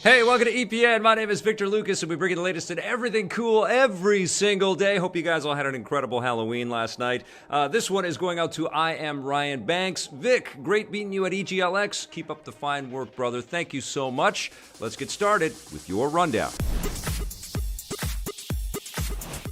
Hey, welcome to EPN. My name is Victor Lucas, and we bring you the latest in everything cool every single day. Hope you guys all had an incredible Halloween last night. This one is going out to I Am Ryan Banks. Vic, great meeting you at EGLX. Keep up the fine work, brother. Thank you so much. Let's get started with your rundown.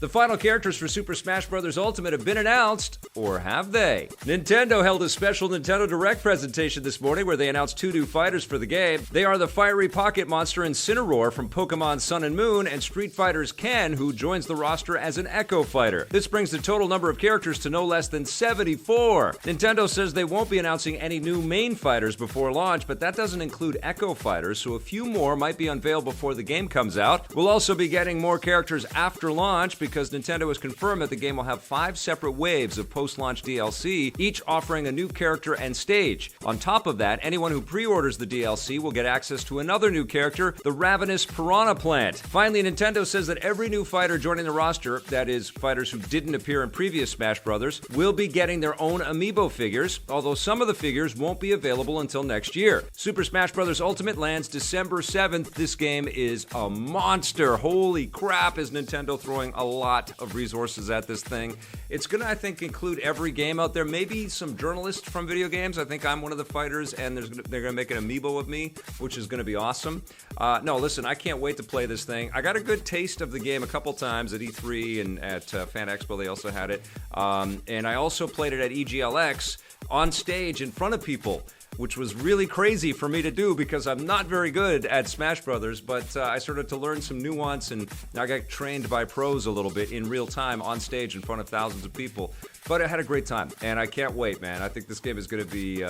The final characters for Super Smash Bros. Ultimate have been announced, or have they? Nintendo held a special Nintendo Direct presentation this morning where they announced two new fighters for the game. They are the fiery pocket monster Incineroar from Pokemon Sun and Moon, and Street Fighter's Ken, who joins the roster as an Echo Fighter. This brings the total number of characters to no less than 74. Nintendo says they won't be announcing any new main fighters before launch, but that doesn't include Echo Fighters, so a few more might be unveiled before the game comes out. We'll also be getting more characters after launch, because Nintendo has confirmed that the game will have 5 separate waves of post-launch DLC, each offering a new character and stage. On top of that, anyone who pre-orders the DLC will get access to another new character, the Ravenous Piranha Plant. Finally, Nintendo says that every new fighter joining the roster, that is, fighters who didn't appear in previous Smash Bros., will be getting their own amiibo figures, although some of the figures won't be available until next year. Super Smash Bros. Ultimate lands December 7th. This game is a monster. Holy crap, is Nintendo throwing a lot of resources at this thing. It's gonna, I think, include every game out there, maybe some journalists from video games. I think I'm one of the fighters, and they're gonna make an amiibo of me, which is gonna be awesome. No, listen, I can't wait to play this thing. I got a good taste of the game a couple times at E3 and at Fan Expo. They also had it, and I also played it at EGLX on stage in front of people, which was really crazy for me to do because I'm not very good at Smash Brothers, but I started to learn some nuance, and I got trained by pros a little bit in real time on stage in front of thousands of people. But I had a great time, and I can't wait, man. I think this game is going to be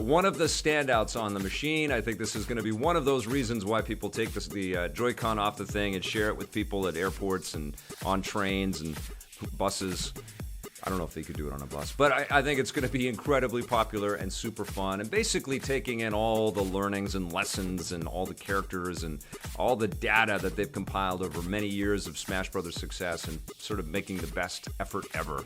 one of the standouts on the machine. I think this is going to be one of those reasons why people take the Joy-Con off the thing and share it with people at airports and on trains and buses. I don't know if they could do it on a bus, but I think it's going to be incredibly popular and super fun, and basically taking in all the learnings and lessons and all the characters and all the data that they've compiled over many years of Smash Brothers success and sort of making the best effort ever.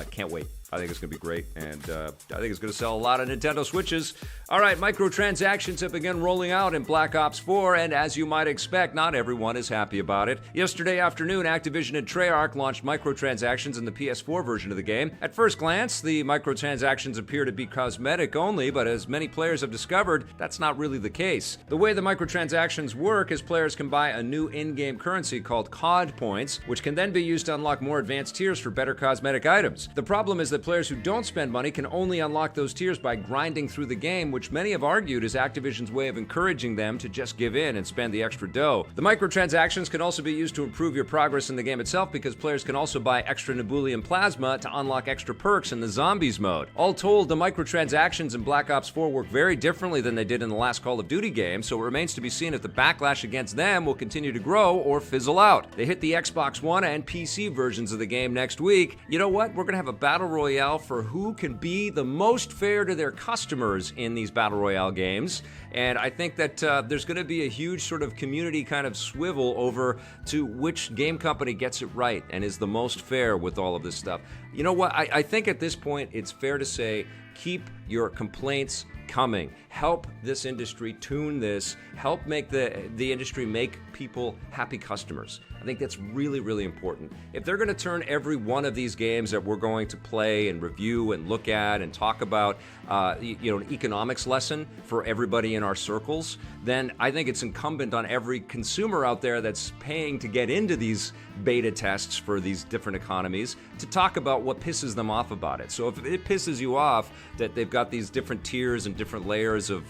Can't wait. I think it's going to be great, and I think it's going to sell a lot of Nintendo Switches. All right, microtransactions have begun rolling out in Black Ops 4, and as you might expect, not everyone is happy about it. Yesterday afternoon, Activision and Treyarch launched microtransactions in the PS4 version of the game. At first glance, the microtransactions appear to be cosmetic only, but as many players have discovered, that's not really the case. The way the microtransactions work is players can buy a new in-game currency called COD points, which can then be used to unlock more advanced tiers for better cosmetic items. The problem is that players who don't spend money can only unlock those tiers by grinding through the game, which many have argued is Activision's way of encouraging them to just give in and spend the extra dough. The microtransactions can also be used to improve your progress in the game itself, because players can also buy extra Nebulian Plasma to unlock extra perks in the Zombies mode. All told, the microtransactions in Black Ops 4 work very differently than they did in the last Call of Duty game, so it remains to be seen if the backlash against them will continue to grow or fizzle out. They hit the Xbox One and PC versions of the game next week. You know what? We're going to have a battle royale for who can be the most fair to their customers in these Battle Royale games. And I think that there's going to be a huge sort of community kind of swivel over to which game company gets it right and is the most fair with all of this stuff. You know what? I think at this point it's fair to say, keep your complaints coming. Help this industry tune this. Help make the industry make people happy customers. I think that's really, really important. If they're going to turn every one of these games that we're going to play and review and look at and talk about, an economics lesson for everybody in our circles, then I think it's incumbent on every consumer out there that's paying to get into these beta tests for these different economies to talk about what pisses them off about it. So if it pisses you off that they've got these different tiers and different layers of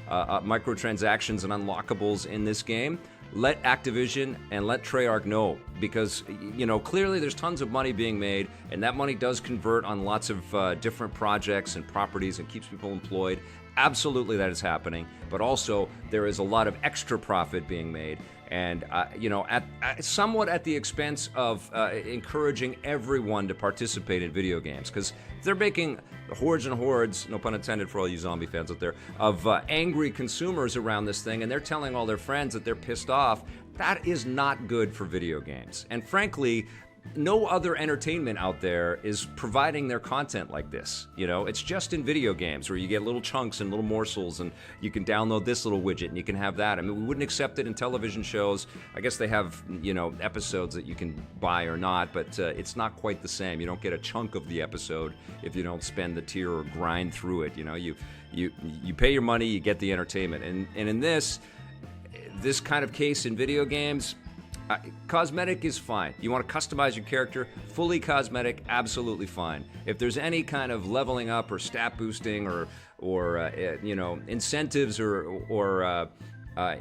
microtransactions and unlockables in this game, let Activision and let Treyarch know, because clearly there's tons of money being made, and that money does convert on lots of different projects and properties and keeps people employed. Absolutely, that is happening, but also there is a lot of extra profit being made, and somewhat at the expense of encouraging everyone to participate in video games, because they're making hordes and hordes, no pun intended for all you zombie fans out there, of angry consumers around this thing, and they're telling all their friends that they're pissed off. That is not good for video games. And frankly, no other entertainment out there is providing their content like this. You know, it's just in video games where you get little chunks and little morsels, and you can download this little widget and you can have that. I mean, we wouldn't accept it in television shows. I guess they have, you know, episodes that you can buy or not, but it's not quite the same. You don't get a chunk of the episode if you don't spend the tier or grind through it. You know, you pay your money, you get the entertainment. And in this kind of case in video games, cosmetic is fine. You want to customize your character, fully cosmetic, absolutely fine. If there's any kind of leveling up or stat boosting or you know, incentives or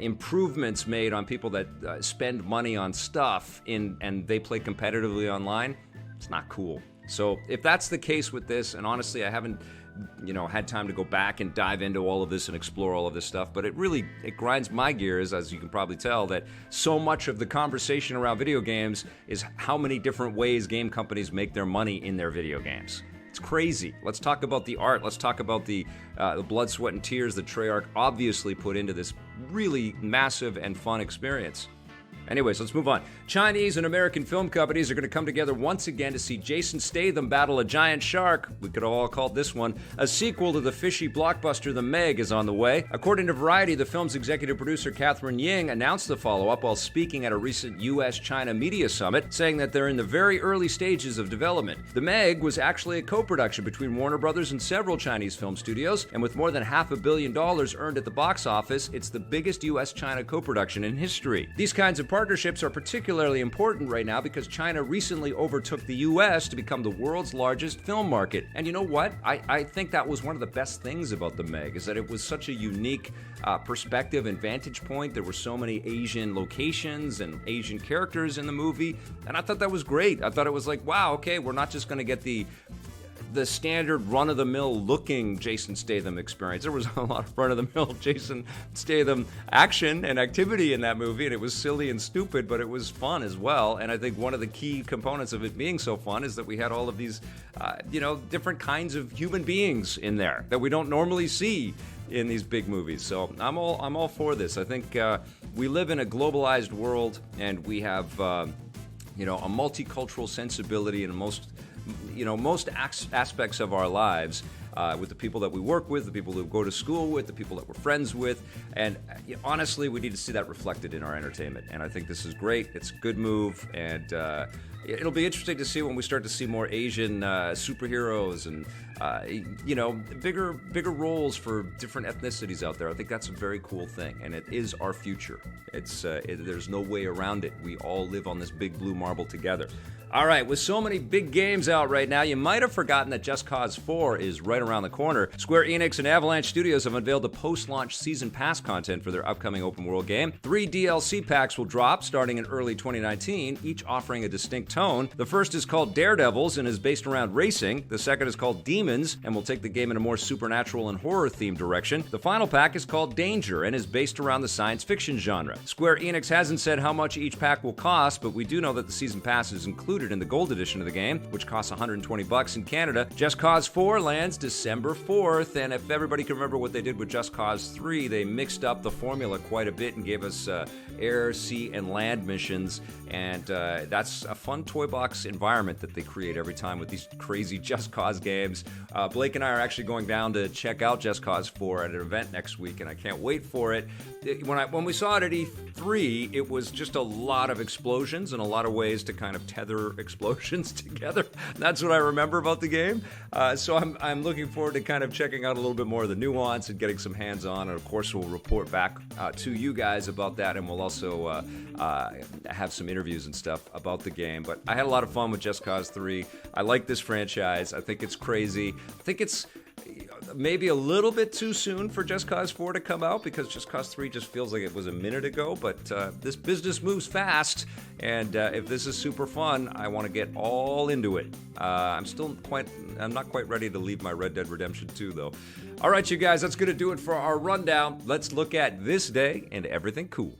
improvements made on people that spend money on stuff and they play competitively online, it's not cool. So if that's the case with this, and honestly, I haven't, you know, had time to go back and dive into all of this and explore all of this stuff, but it grinds my gears, as you can probably tell, that so much of the conversation around video games is how many different ways game companies make their money in their video games. It's crazy. Let's talk about the art. Let's talk about the blood, sweat, and tears that Treyarch obviously put into this really massive and fun experience. Anyways, let's move on. Chinese and American film companies are going to come together once again to see Jason Statham battle a giant shark. We could have all called this one. A sequel to the fishy blockbuster The Meg is on the way. According to Variety, the film's executive producer Catherine Ying announced the follow-up while speaking at a recent U.S.-China media summit, saying that they're in the very early stages of development. The Meg was actually a co-production between Warner Brothers and several Chinese film studios, and with more than $500 million earned at the box office, it's the biggest U.S.-China co-production in history. These kinds of partnerships are particularly important right now because China recently overtook the U.S. to become the world's largest film market. And you know what? I think that was one of the best things about The Meg, is that it was such a unique perspective and vantage point. There were so many Asian locations and Asian characters in the movie, and I thought that was great. I thought it was like, wow, okay, we're not just going to get the standard run-of-the-mill looking Jason Statham experience. There was a lot of run-of-the-mill Jason Statham action and activity in that movie, and it was silly and stupid, but it was fun as well. And I think one of the key components of it being so fun is that we had all of these, different kinds of human beings in there that we don't normally see in these big movies. So I'm all for this. I think we live in a globalized world, and we have a multicultural sensibility in most aspects of our lives, with the people that we work with, the people that we go to school with, the people that we're friends with, and honestly, we need to see that reflected in our entertainment. And I think this is great. It's a good move, and it'll be interesting to see when we start to see more Asian superheroes and bigger roles for different ethnicities out there. I think that's a very cool thing, and it is our future. There's no way around it. We all live on this big blue marble together. All right, with so many big games out right now, you might have forgotten that Just Cause 4 is right around the corner. Square Enix and Avalanche Studios have unveiled the post-launch Season Pass content for their upcoming open-world game. 3 DLC packs will drop starting in early 2019, each offering a distinct tone. The first is called Daredevils and is based around racing. The second is called Demons and will take the game in a more supernatural and horror-themed direction. The final pack is called Danger and is based around the science fiction genre. Square Enix hasn't said how much each pack will cost, but we do know that the Season Pass is included in the gold edition of the game, which costs $120 in Canada. Just Cause 4 lands December 4th, and if everybody can remember what they did with Just Cause 3, they mixed up the formula quite a bit and gave us air, sea, and land missions, and that's a fun toy box environment that they create every time with these crazy Just Cause games. Blake and I are actually going down to check out Just Cause 4 at an event next week, and I can't wait for it. When we saw it at E3, it was just a lot of explosions and a lot of ways to kind of tether explosions together. That's what I remember about the game. So I'm looking forward to kind of checking out a little bit more of the nuance and getting some hands-on. And of course, we'll report back to you guys about that, and we'll also have some interviews and stuff about the game. But I had a lot of fun with Just Cause 3. I like this franchise. I think it's crazy. I think it's maybe a little bit too soon for Just Cause 4 to come out, because Just Cause 3 just feels like it was a minute ago, but this business moves fast, and if this is super fun, I want to get all into it. I'm not quite ready to leave my Red Dead Redemption 2, though. All right, you guys, that's going to do it for our rundown. Let's look at this day and everything cool.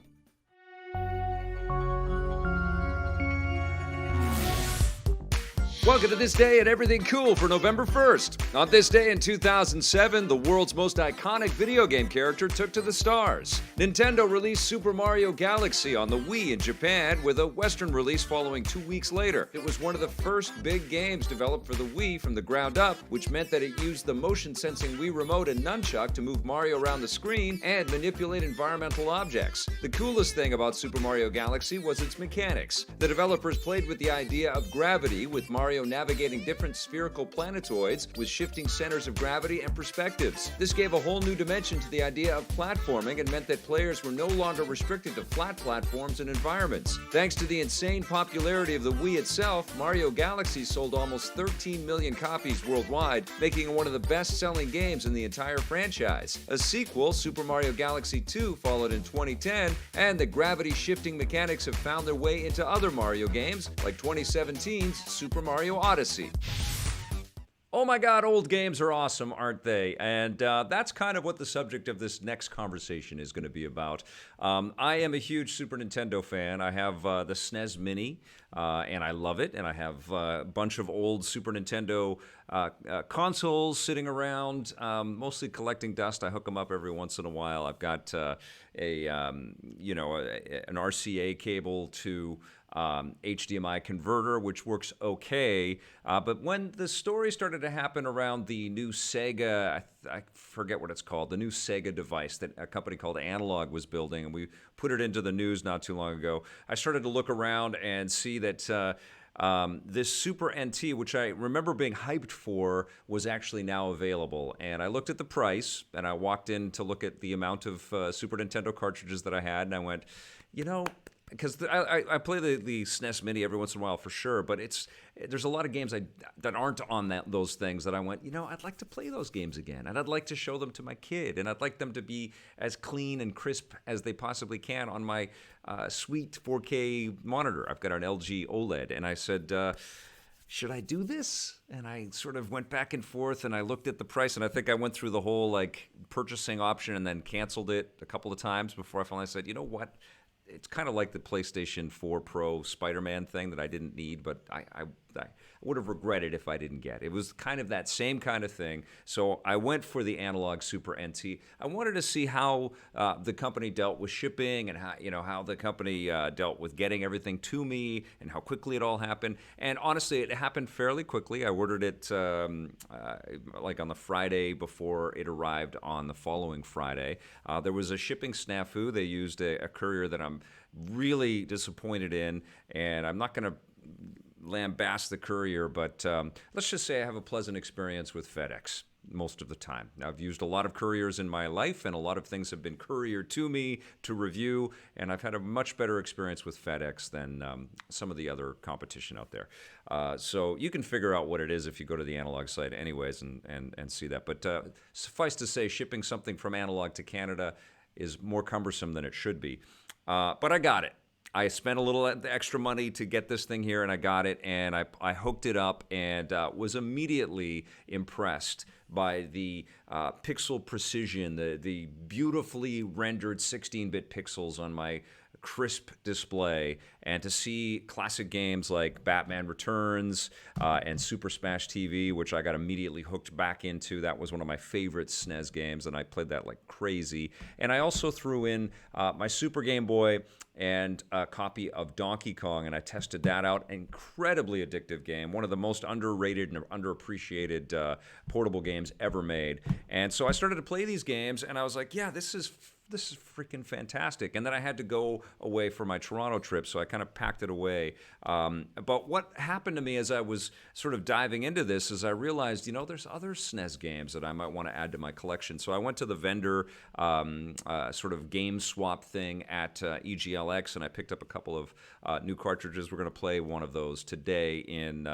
Welcome to This Day and Everything Cool for November 1st. On this day in 2007, the world's most iconic video game character took to the stars. Nintendo released Super Mario Galaxy on the Wii in Japan, with a Western release following 2 weeks later. It was one of the first big games developed for the Wii from the ground up, which meant that it used the motion-sensing Wii Remote and nunchuck to move Mario around the screen and manipulate environmental objects. The coolest thing about Super Mario Galaxy was its mechanics. The developers played with the idea of gravity, with Mario navigating different spherical planetoids with shifting centers of gravity and perspectives. This gave a whole new dimension to the idea of platforming and meant that players were no longer restricted to flat platforms and environments. Thanks to the insane popularity of the Wii itself, Mario Galaxy sold almost 13 million copies worldwide, making it one of the best-selling games in the entire franchise. A sequel, Super Mario Galaxy 2, followed in 2010, and the gravity-shifting mechanics have found their way into other Mario games, like 2017's Super Mario Odyssey. Oh my God, old games are awesome, aren't they? And that's kind of what the subject of this next conversation is going to be about. I am a huge Super Nintendo fan. I have the SNES Mini, and I love it. And I have a bunch of old Super Nintendo consoles sitting around, mostly collecting dust. I hook them up every once in a while. I've got an RCA cable to HDMI converter, which works okay. But when the story started to happen around the new Sega, I forget what it's called, the new Sega device that a company called Analogue was building, and we put it into the news not too long ago, I started to look around and see that this Super NT, which I remember being hyped for, was actually now available. And I looked at the price, and I walked in to look at the amount of Super Nintendo cartridges that I had, and I went, because I play the SNES Mini every once in a while for sure, but there's a lot of games that aren't on those things that I went, I'd like to play those games again, and I'd like to show them to my kid, and I'd like them to be as clean and crisp as they possibly can on my sweet 4K monitor. I've got an LG OLED, and I said, should I do this? And I sort of went back and forth, and I looked at the price, and I think I went through the whole purchasing option and then canceled it a couple of times before I finally said, you know what? It's kind of like the PlayStation 4 Pro Spider-Man thing that I didn't need, but I would have regretted if I didn't get. It was kind of that same kind of thing. So I went for the Analogue Super NT. I wanted to see how the company dealt with shipping, and how the company dealt with getting everything to me, and how quickly it all happened. And honestly, it happened fairly quickly. I ordered it on the Friday before it arrived on the following Friday. There was a shipping snafu. They used a courier that I'm really disappointed in, and I'm not going to lambast the courier, but let's just say I have a pleasant experience with FedEx most of the time. Now, I've used a lot of couriers in my life, and a lot of things have been couriered to me to review, and I've had a much better experience with FedEx than some of the other competition out there. So you can figure out what it is if you go to the Analogue site anyways and see that. But suffice to say, shipping something from Analogue to Canada is more cumbersome than it should be. But I got it. I spent a little extra money to get this thing here, and I got it, and I hooked it up, and was immediately impressed by the pixel precision, the beautifully rendered 16-bit pixels on my crisp display, and to see classic games like Batman Returns and Super Smash TV, which I got immediately hooked back into. That was one of my favorite SNES games, and I played that like crazy. And I also threw in my Super Game Boy and a copy of Donkey Kong, and I tested that out. Incredibly addictive game, one of the most underrated and underappreciated portable games ever made. And so I started to play these games, and I was like, yeah, this is freaking fantastic. And then I had to go away for my Toronto trip, so I kind of packed it away. But what happened to me as I was sort of diving into this is I realized, there's other SNES games that I might want to add to my collection. So I went to the vendor sort of game swap thing at EGLX, and I picked up a couple of new cartridges. We're going to play one of those today in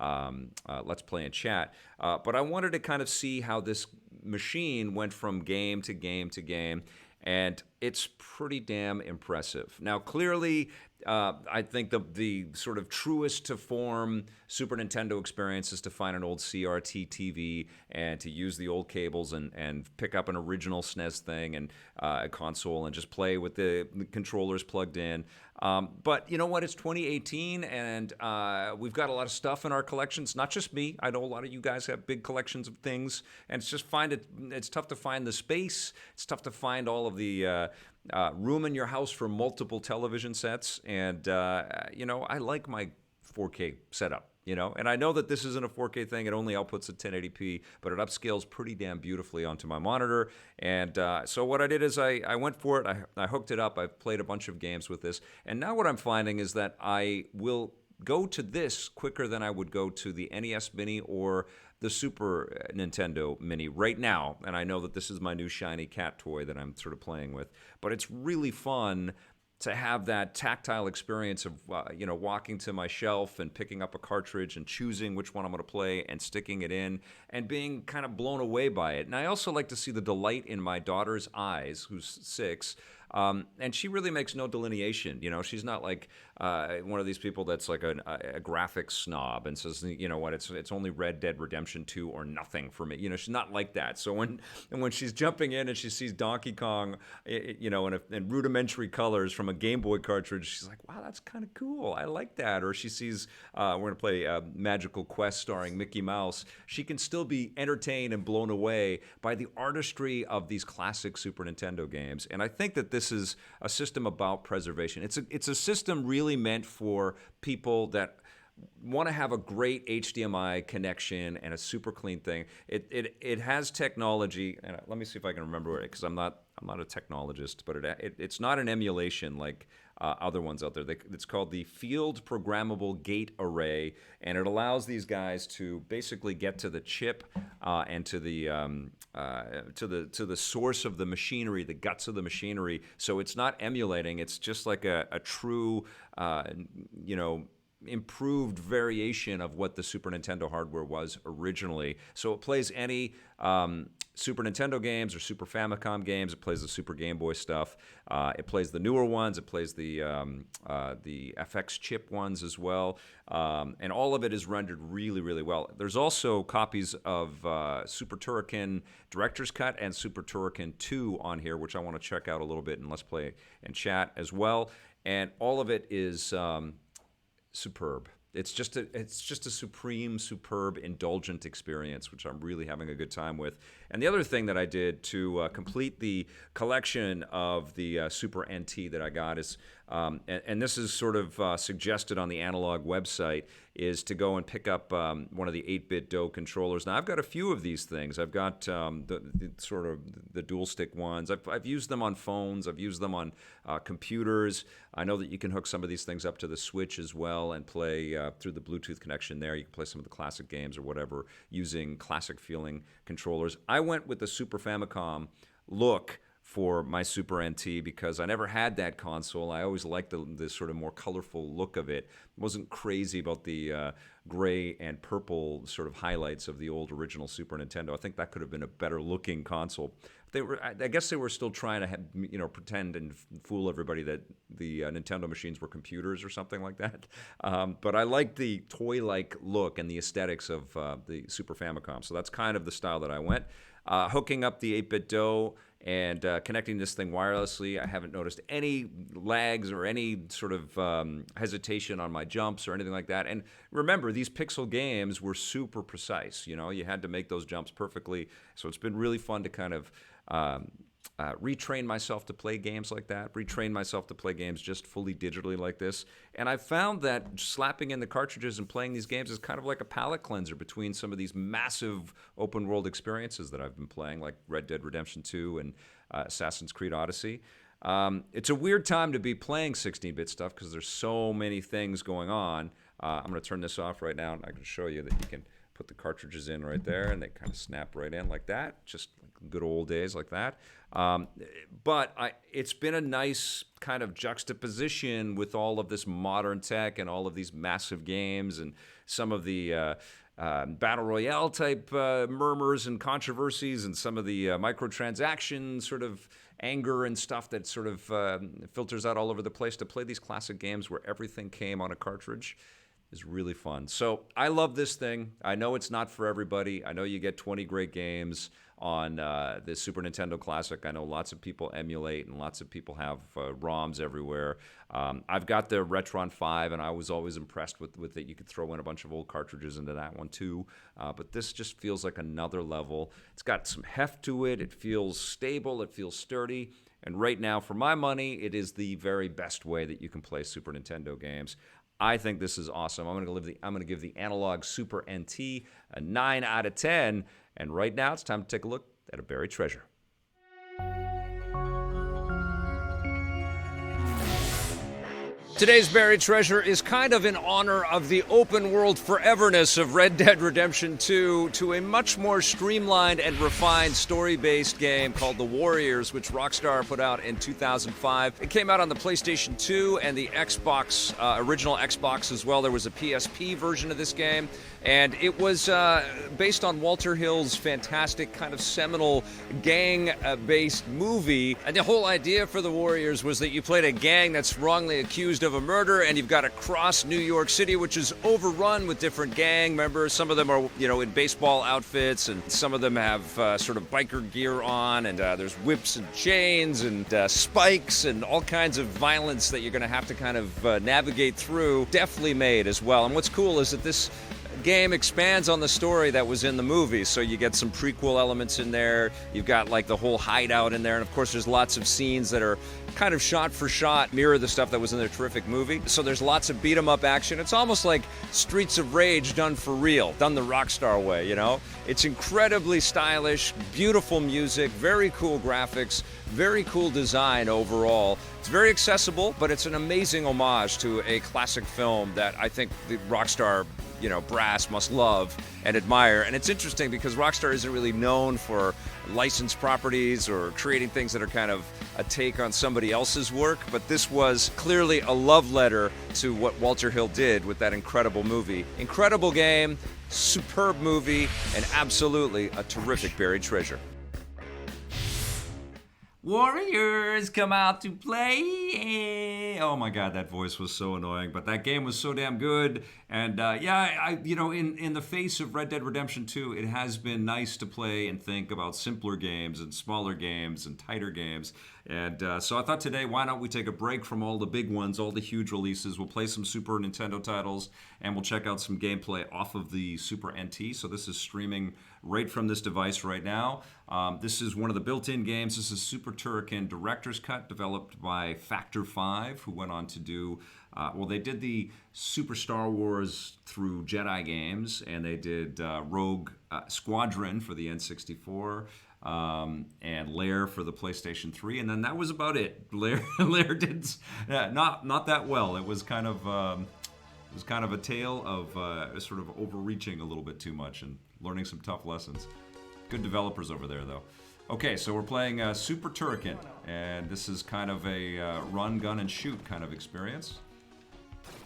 Let's Play and Chat. But I wanted to kind of see how this machine went from game to game to game, and it's pretty damn impressive. Now, clearly, I think the sort of truest to form Super Nintendo experience is to find an old CRT TV and to use the old cables and pick up an original SNES thing and a console and just play with the controllers plugged in. But you know what? It's 2018 and we've got a lot of stuff in our collections. Not just me. I know a lot of you guys have big collections of things, and it's tough to find the space. It's tough to find all of the room in your house for multiple television sets. And, I like my 4K setup, and I know that this isn't a 4K thing. It only outputs at 1080p, but it upscales pretty damn beautifully onto my monitor. And so what I did is I went for it. I hooked it up. I've played a bunch of games with this. And now what I'm finding is that I will go to this quicker than I would go to the NES Mini or the Super Nintendo Mini right now. And I know that this is my new shiny cat toy that I'm sort of playing with. But it's really fun to have that tactile experience of, walking to my shelf and picking up a cartridge and choosing which one I'm going to play and sticking it in and being kind of blown away by it. And I also like to see the delight in my daughter's eyes, who's 6. And she really makes no delineation. She's not like one of these people that's like a graphics snob and says, what, it's only Red Dead Redemption 2 or nothing for me. She's not like that. So when she's jumping in and she sees Donkey Kong, in rudimentary colors from a Game Boy cartridge, she's like, wow, that's kind of cool. I like that. Or she sees we're going to play Magical Quest starring Mickey Mouse. She can still be entertained and blown away by the artistry of these classic Super Nintendo games. And I think that this is a system about preservation. It's a system really meant for people that want to have a great HDMI connection and a super clean thing. It has technology, and let me see if I can remember it because I'm not a technologist, but it's not an emulation like other ones out there. It's called the Field Programmable Gate Array, and it allows these guys to basically get to the chip and to the source of the machinery, the guts of the machinery. So it's not emulating. It's just like a true, improved variation of what the Super Nintendo hardware was originally. So it plays any Super Nintendo games or Super Famicom games. It plays the Super Game Boy stuff. It plays the newer ones. It plays the FX chip ones as well. And all of it is rendered really, really well. There's also copies of Super Turrican Director's Cut and Super Turrican 2 on here, which I want to check out a little bit and let's play and chat as well. And all of it is superb. It's just a superb, indulgent experience, which I'm really having a good time with. And the other thing that I did to complete the collection of the Super NT that I got is, and this is sort of suggested on the Analogue website, is to go and pick up one of the 8-bit DOE controllers. Now, I've got a few of these things. I've got the sort of the dual stick ones. I've used them on phones. I've used them on computers. I know that you can hook some of these things up to the Switch as well and play through the Bluetooth connection there. You can play some of the classic games or whatever using classic feeling controllers. I went with the Super Famicom look for my Super NT because I never had that console. I always liked the sort of more colorful look of it. Wasn't crazy about the gray and purple sort of highlights of the old original Super Nintendo. I think that could have been a better looking console. I guess they were still trying to pretend and fool everybody that the Nintendo machines were computers or something like that. But I like the toy-like look and the aesthetics of the Super Famicom. So that's kind of the style that I went. Hooking up the 8-bit DOE and connecting this thing wirelessly, I haven't noticed any lags or any sort of hesitation on my jumps or anything like that. And remember, these pixel games were super precise. You had to make those jumps perfectly. So it's been really fun to kind of retrain myself to play games like that, retrain myself to play games just fully digitally like this. And I found that slapping in the cartridges and playing these games is kind of like a palate cleanser between some of these massive open world experiences that I've been playing, like Red Dead Redemption 2 and Assassin's Creed Odyssey. It's a weird time to be playing 16-bit stuff because there's so many things going on. I'm going to turn this off right now, and I can show you that you can put the cartridges in right there, and they kind of snap right in like that, just like good old days like that. But it's been a nice kind of juxtaposition with all of this modern tech and all of these massive games and some of the battle royale type murmurs and controversies and some of the microtransaction sort of anger and stuff that sort of filters out all over the place, to play these classic games where everything came on a cartridge is really fun. So I love this thing. I know it's not for everybody. I know you get 20 great games on this Super Nintendo Classic. I know lots of people emulate and lots of people have ROMs everywhere. I've got the Retron 5, and I was always impressed with it. You could throw in a bunch of old cartridges into that one too. But this just feels like another level. It's got some heft to it. It feels stable. It feels sturdy. And right now, for my money, it is the very best way that you can play Super Nintendo games. I think this is awesome. I'm going to give the Analogue Super NT a 9 out of 10. And right now, it's time to take a look at a buried treasure. Today's buried treasure is kind of in honor of the open world foreverness of Red Dead Redemption 2 to a much more streamlined and refined story-based game called The Warriors, which Rockstar put out in 2005. It came out on the PlayStation 2 and the Xbox, original Xbox as well. There was a PSP version of this game, and it was based on Walter Hill's fantastic kind of seminal gang-based movie. And the whole idea for The Warriors was that you played a gang that's wrongly accused of a murder, and you've got to cross New York City, which is overrun with different gang members. Some of them are, in baseball outfits, and some of them have sort of biker gear on, and there's whips and chains and spikes and all kinds of violence that you're going to have to kind of navigate through. Deftly made as well. And what's cool is that this game expands on the story that was in the movie, so you get some prequel elements in there. You've got like the whole hideout in there, and of course there's lots of scenes that are kind of shot for shot mirror the stuff that was in their terrific movie. So there's lots of beat 'em up action. It's almost like Streets of Rage done for real, done the Rockstar way, It's incredibly stylish, beautiful music, very cool graphics, very cool design overall. It's very accessible, but it's an amazing homage to a classic film that I think the Rockstar brass must love and admire. And it's interesting because Rockstar isn't really known for licensed properties or creating things that are kind of a take on somebody else's work, but this was clearly a love letter to what Walter Hill did with that incredible movie. Incredible game, superb movie, and absolutely a terrific buried treasure. Warriors come out to play. Oh my God, that voice was so annoying, but that game was so damn good. And in the face of Red Dead Redemption 2, it has been nice to play and think about simpler games and smaller games and tighter games. And so I thought today, why don't we take a break from all the big ones, all the huge releases. We'll play some Super Nintendo titles, and we'll check out some gameplay off of the Super NT. So this is streaming right from this device right now. This is one of the built-in games. This is Super Turrican Director's Cut, developed by Factor 5, who went on to do, they did the Super Star Wars through Jedi games, and they did Rogue Squadron for the N64, and Lair for the PlayStation 3, and then that was about it. Lair did not that well. It was kind of a tale of sort of overreaching a little bit too much and learning some tough lessons. Good developers over there, though. Okay, so we're playing Super Turrican, and this is kind of a run, gun, and shoot kind of experience.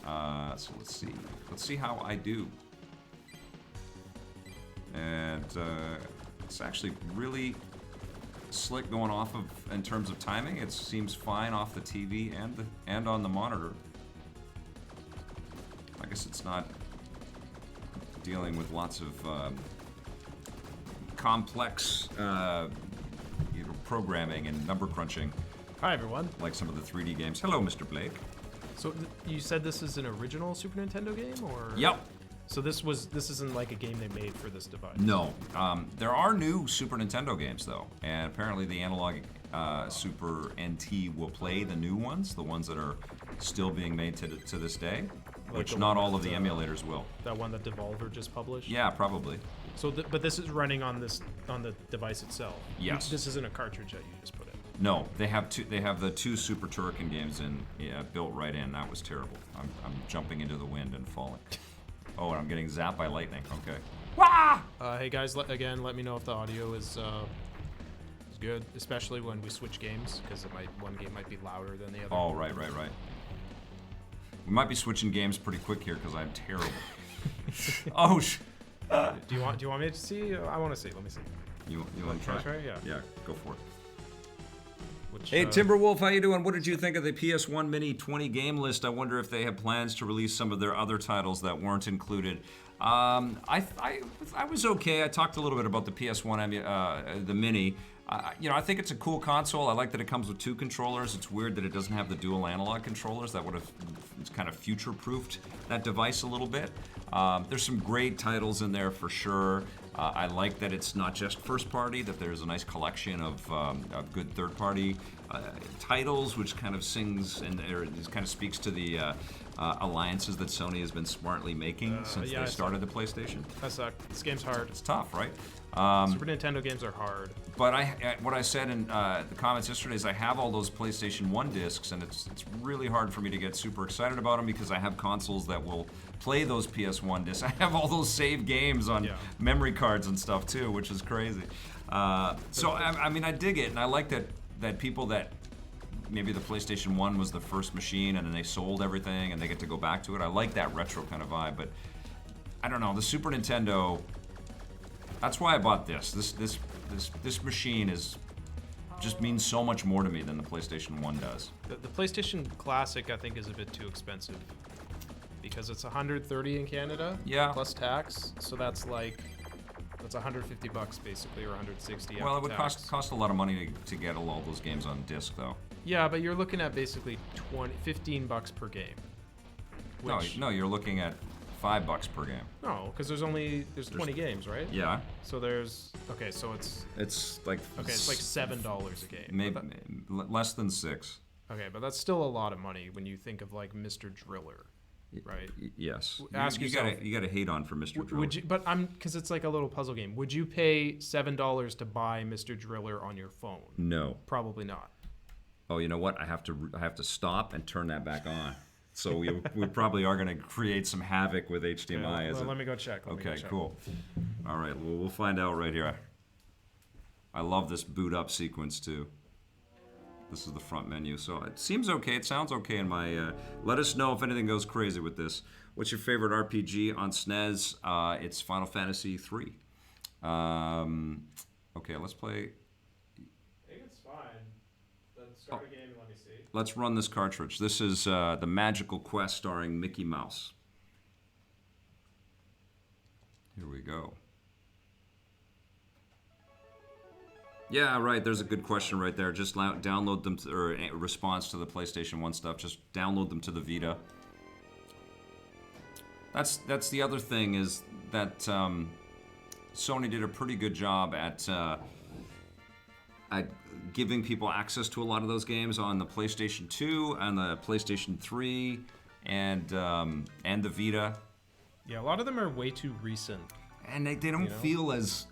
So let's see. Let's see how I do. And it's actually really slick going off of in terms of timing. It seems fine off the TV and on the monitor. I guess it's not dealing with lots of complex programming and number crunching. Hi, everyone. Like some of the 3D games. Hello, Mr. Blake. So you said this is an original Super Nintendo game, or? Yep. So this isn't like a game they made for this device? No. There are new Super Nintendo games, though, and apparently the Analogue Super NT will play the new ones, the ones that are still being made to this day, like which not all of the emulators will. That one that Devolver just published? Yeah, probably. So, but this is running on the device itself? Yes. This isn't a cartridge that you just put in? No, they have the two Super Turrican games built right in. That was terrible. I'm jumping into the wind and falling. Oh, and I'm getting zapped by lightning. Okay. Wah! Hey guys, again, let me know if the audio is good, especially when we switch games, because one game might be louder than the other. Oh, right. We might be switching games pretty quick here because I'm terrible. Oh, Do you want me to see? I want to see. Let me see. You want to try? Yeah. Yeah, go for it. Which, Hey, Timberwolf, how you doing? What did you think of the PS1 Mini 20 game list? I wonder if they have plans to release some of their other titles that weren't included. I was okay. I talked a little bit about the PS1, the Mini. I think it's a cool console. I like that it comes with 2 controllers. It's weird that it doesn't have the dual analog controllers. That would have kind of future-proofed that device a little bit. There's some great titles in there for sure. I like that it's not just first-party, that there's a nice collection of good third-party titles, which kind of sings and kind of speaks to the alliances that Sony has been smartly making since they started the PlayStation. That sucked. This game's hard. It's tough, right? Super Nintendo games are hard. But what I said in the comments yesterday is I have all those PlayStation 1 discs, and it's really hard for me to get super excited about them because I have consoles that will play those PS1 discs. I have all those saved games on memory cards and stuff too, which is crazy. So I mean, I dig it, and I like that people that maybe the PlayStation 1 was the first machine, and then they sold everything, and they get to go back to it. I like that retro kind of vibe, but I don't know. The Super Nintendo. That's why I bought this. This machine just means so much more to me than the PlayStation 1 does. The PlayStation Classic, I think, is a bit too expensive because it's $130 in Canada, plus tax. So that's $150 basically, or $160. Well, it would cost a lot of money to get all those games on disc, though. Yeah, but you're looking at basically $15 per game. No, you're looking at $5 per game. No, because there's 20 games, right? Yeah. So it's like $7 a game. Maybe less than 6. Okay, but that's still a lot of money when you think of like Mr. Driller, right? Yes. Ask yourself, you got to hate on for Mr. Driller. Would you? But because it's like a little puzzle game. Would you pay $7 to buy Mr. Driller on your phone? No. Probably not. Oh, you know what? I have to stop and turn that back on. So we probably are going to create some havoc with HDMI. Yeah, let me go check. Okay, cool. All right, well, we'll find out right here. I love this boot up sequence too. This is the front menu, so it seems okay. It sounds okay in my. Let us know if anything goes crazy with this. What's your favorite RPG on SNES? It's Final Fantasy III. Okay, let's play. I think it's fine. Then start a game and let me see. Let's run this cartridge. This is The Magical Quest starring Mickey Mouse. Here we go. Yeah, right. There's a good question right there. Just download them, or a response to the PlayStation 1 stuff. Just download them to the Vita. That's the other thing is that Sony did a pretty good job at giving people access to a lot of those games on the PlayStation 2 and the PlayStation 3 and the Vita. Yeah, a lot of them are way too recent. And they don't feel as,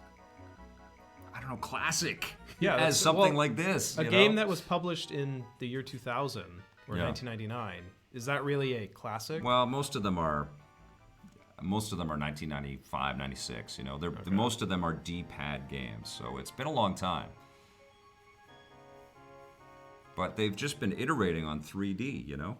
I don't know, classic as something like this. A game that was published in the year 2000 or 1999. Is that really a classic? Well, most of them are 1995, 96. Most of them are D-pad games, so it's been a long time. But they've just been iterating on 3D,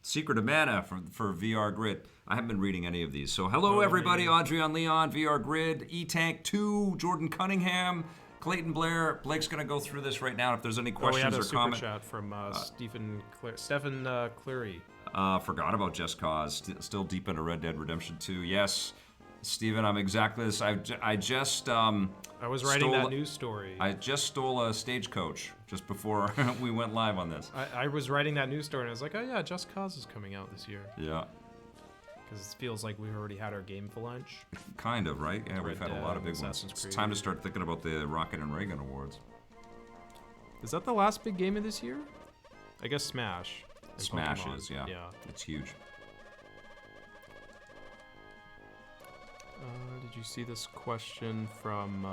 Secret of Mana for VR Grid. I haven't been reading any of these. So hello, everybody. Audrey on Leon, VR Grid, E-Tank 2, Jordan Cunningham, Clayton Blair. Blake's going to go through this right now. If there's any questions or comments. We had a super chat from Stephen Cleary. Forgot about Just Cause. Still deep into Red Dead Redemption 2. Yes, Steven, I'm exactly this. I was writing that news story. I just stole a stagecoach just before we went live on this. I was writing that news story and I was like, oh yeah, Just Cause is coming out this year. Yeah. Because it feels like we've already had our game for lunch. Kind of, right? Yeah, we've had a lot of big ones. It's time to start thinking about the Rocket and Reagan Awards. Is that the last big game of this year? I guess Smash. Smash Pokemon. is, yeah. It's huge. Did you see this question from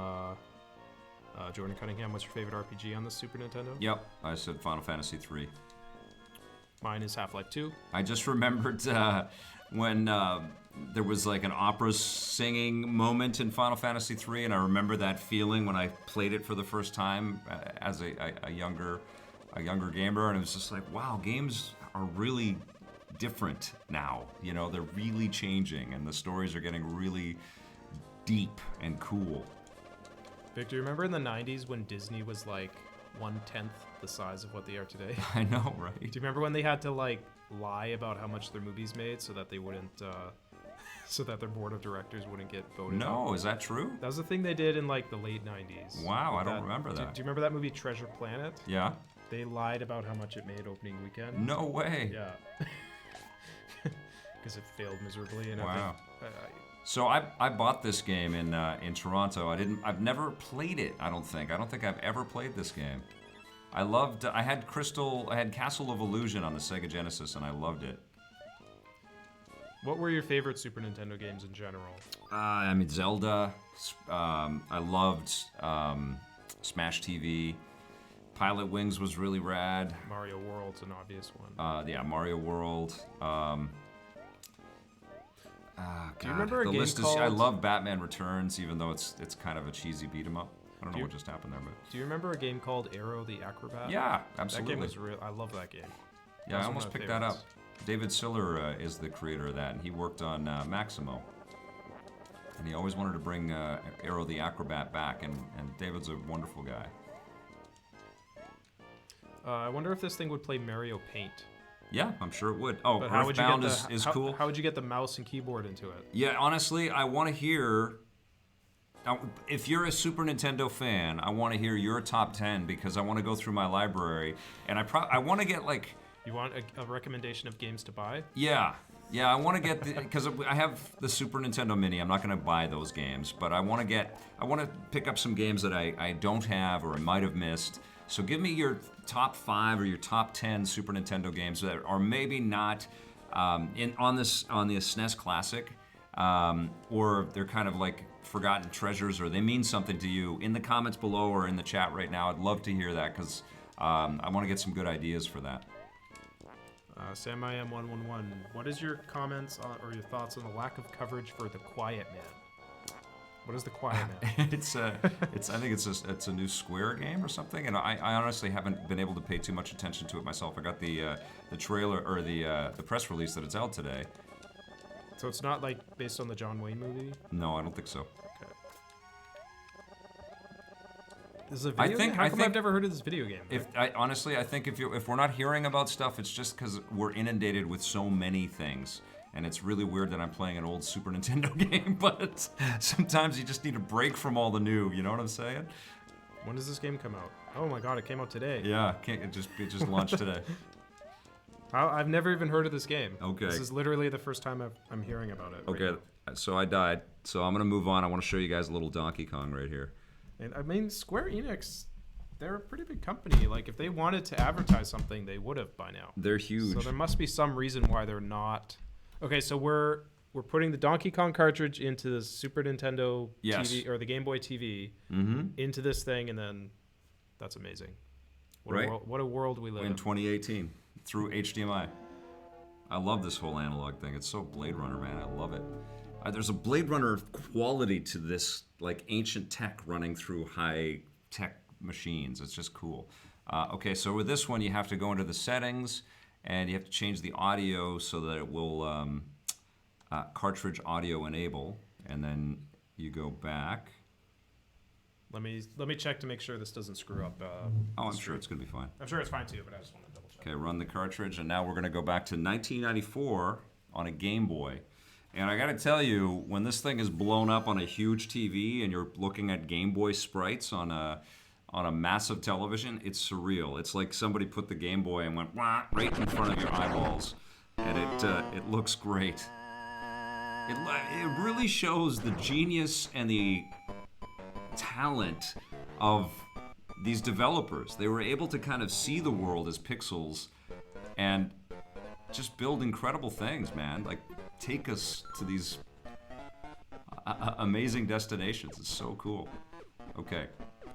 Jordan Cunningham? What's your favorite RPG on the Super Nintendo? Yep, I said Final Fantasy III. Mine is Half-Life 2. I just remembered when there was like an opera singing moment in Final Fantasy III, and I remember that feeling when I played it for the first time as a younger gamer, and it was just like, wow, games are really different now. They're really changing, and the stories are getting really deep and cool. Victor, you remember in the 90s when Disney was like 1/10 the size of what they are today? I know, right? Do you remember when they had to like lie about how much their movies made so that they wouldn't, so that their board of directors wouldn't get voted out? No, is that true? That was the thing they did in like the late 90s. Wow, I don't remember that. Do you remember that movie Treasure Planet? Yeah. They lied about how much it made opening weekend. No way. Yeah. Because it failed miserably. And wow. I think, so I bought this game in Toronto. I've never played it. I don't think I've ever played this game. I had Castle of Illusion on the Sega Genesis, and I loved it. What were your favorite Super Nintendo games in general? I mean, Zelda. I loved Smash TV. Pilot Wings was really rad. Mario World's an obvious one. Yeah, Mario World. Do you remember a game called... I love Batman Returns, even though it's kind of a cheesy beat 'em up. I don't know what just happened there, but... Do you remember a game called Aero the Acrobat? Yeah, absolutely. That game was real. I love that game. Yeah, I almost picked that up. David Siller is the creator of that, and he worked on Maximo. And he always wanted to bring Aero the Acrobat back, and David's a wonderful guy. I wonder if this thing would play Mario Paint. Yeah, I'm sure it would. Oh, but Earthbound is cool. How would you get the mouse and keyboard into it? Yeah, honestly, I want to hear... If you're a Super Nintendo fan, I want to hear your top 10 because I want to go through my library, and I want to get like... You want a recommendation of games to buy? Yeah, I want to get because I have the Super Nintendo Mini. I'm not going to buy those games, but I want to pick up some games that I don't have or I might have missed. So give me your top 5 or your top 10 Super Nintendo games that are maybe not on the SNES Classic, or they're kind of like forgotten treasures, or they mean something to you. In the comments below or in the chat right now, I'd love to hear that because I want to get some good ideas for that. Sam I am 111. What is your comments or your thoughts on the lack of coverage for The Quiet Man? What is The Quiet Man? I think it's a new Square game or something, and I honestly haven't been able to pay too much attention to it myself. I got the trailer or the press release that it's out today. So it's not like based on the John Wayne movie? No, I don't think so. Okay. This is a video game? How come I've never heard of this video game? Honestly, I think if we're not hearing about stuff, it's just because we're inundated with so many things. And it's really weird that I'm playing an old Super Nintendo game, but sometimes you just need a break from all the new, you know what I'm saying? When does this game come out? Oh my god, it came out today. Yeah, it just launched today. I've never even heard of this game. Okay. This is literally the first time I'm hearing about it. Okay, so I died. So I'm going to move on. I want to show you guys a little Donkey Kong right here. And I mean, Square Enix, they're a pretty big company. Like, if they wanted to advertise something, they would have by now. They're huge. So there must be some reason why they're not... Okay, so we're putting the Donkey Kong cartridge into the Super Nintendo TV, or the Game Boy TV, into this thing, and then that's amazing. What a world we live in. In 2018. Through HDMI. I love this whole analog thing. It's so Blade Runner, man. I love it. There's a Blade Runner quality to this, like ancient tech running through high tech machines. It's just cool. Okay, so with this one, you have to go into the settings, and you have to change the audio so that it will cartridge audio enable, and then you go back. Let me check to make sure this doesn't screw up. I'm sure it's gonna be fine. I'm sure it's fine too, but I just want to double check. Okay, run the cartridge, and now we're gonna go back to 1994 on a Game Boy. And I gotta tell you, when this thing is blown up on a huge TV and you're looking at Game Boy sprites on a massive television, it's surreal. It's like somebody put the Game Boy and went wah, right in front of your eyeballs, and it looks great. It really shows the genius and the talent of these developers. They were able to kind of see the world as pixels and just build incredible things, man. Like, take us to these amazing destinations. It's so cool. Okay,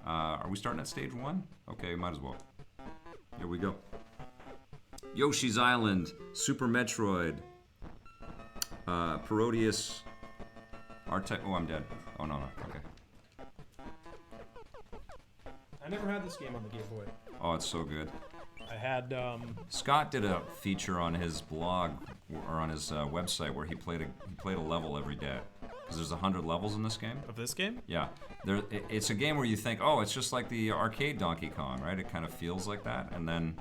are we starting at stage 1? Okay, might as well. Here we go. Yoshi's Island, Super Metroid, Parodius, Oh, I'm dead. Oh, no. Okay. I never had this game on the Game Boy. Oh, it's so good. I had, Scott did a feature on his blog, or on his website, where he played a level every day. because there's 100 levels in this game. Of this game? Yeah. It's a game where you think, oh, it's just like the arcade Donkey Kong, right? It kind of feels like that, and then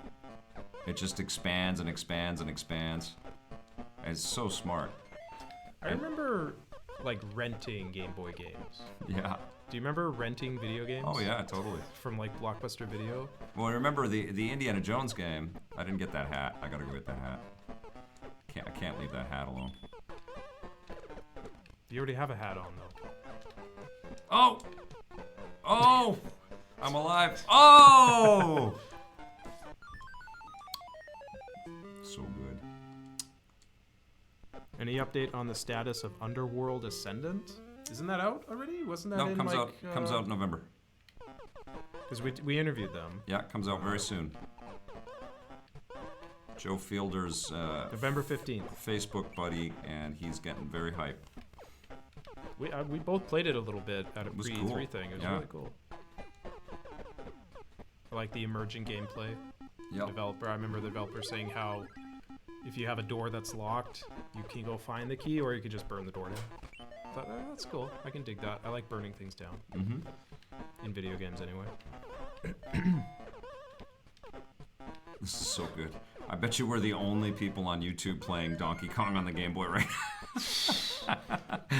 it just expands and expands and expands. And it's so smart. I remember, like, renting Game Boy games. Yeah. Do you remember renting video games? Oh, yeah, totally. From, like, Blockbuster Video? Well, I remember the Indiana Jones game. I didn't get that hat. I gotta go get that hat. I can't leave that hat alone. You already have a hat on, though. Oh! Oh! I'm alive. Oh! So good. Any update on the status of Underworld Ascendant? Isn't that out already? Wasn't that in comes like... comes out in November. Because we interviewed them. Yeah, it comes out very soon. Joe Fielder's November 15th. Facebook buddy, and he's getting very hyped. We both played it a little bit at a pre-E3 cool. thing. It was Yeah. really cool. I like the emerging gameplay. Yep. Developer, I remember the developer saying how if you have a door that's locked, you can go find the key, or you can just burn the door down. I thought, that's cool. I can dig that. I like burning things down. Mm-hmm. In video games, anyway. This is so good. I bet you we're the only people on YouTube playing Donkey Kong on the Game Boy right now.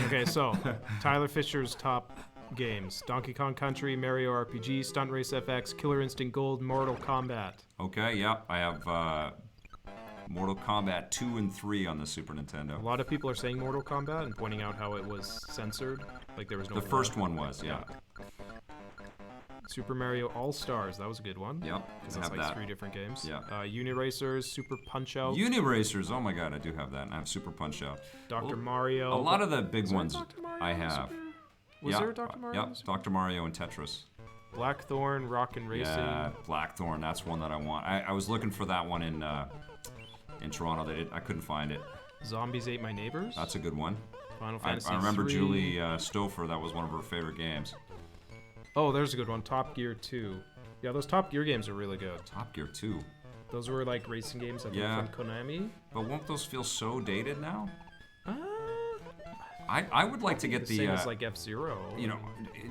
Okay, so Tyler Fisher's top games: Donkey Kong Country, Mario RPG, Stunt Race FX, Killer Instinct Gold, Mortal Kombat. Okay, yeah, I have Mortal Kombat 2 and 3 on the Super Nintendo. A lot of people are saying Mortal Kombat and pointing out how it was censored, like there was no. The first one was, yeah. Super Mario All-Stars, that was a good one. Yep, Because I that's have like that. 3 different games. Yeah. Uniracers, Super Punch-Out, Uniracers, oh my god, I do have that. I have Super Punch-Out. Dr. Mario. A lot of the big there a ones Dr. Mario I have. Was there a Dr. Mario? Yep, Dr. Mario and Tetris. Blackthorn, Rockin' Racing. Yeah, Blackthorn, that's one that I want. I was looking for that one in Toronto. I couldn't find it. Zombies Ate My Neighbors. That's a good one. Final Fantasy I remember 3. Julie Stouffer, that was one of her favorite games. Oh, there's a good one. Top Gear 2. Yeah, those Top Gear games are really good. Top Gear 2. Those were like racing games that Yeah. were from Konami. But won't those feel so dated now? I would like to get the same as like F-Zero. You know,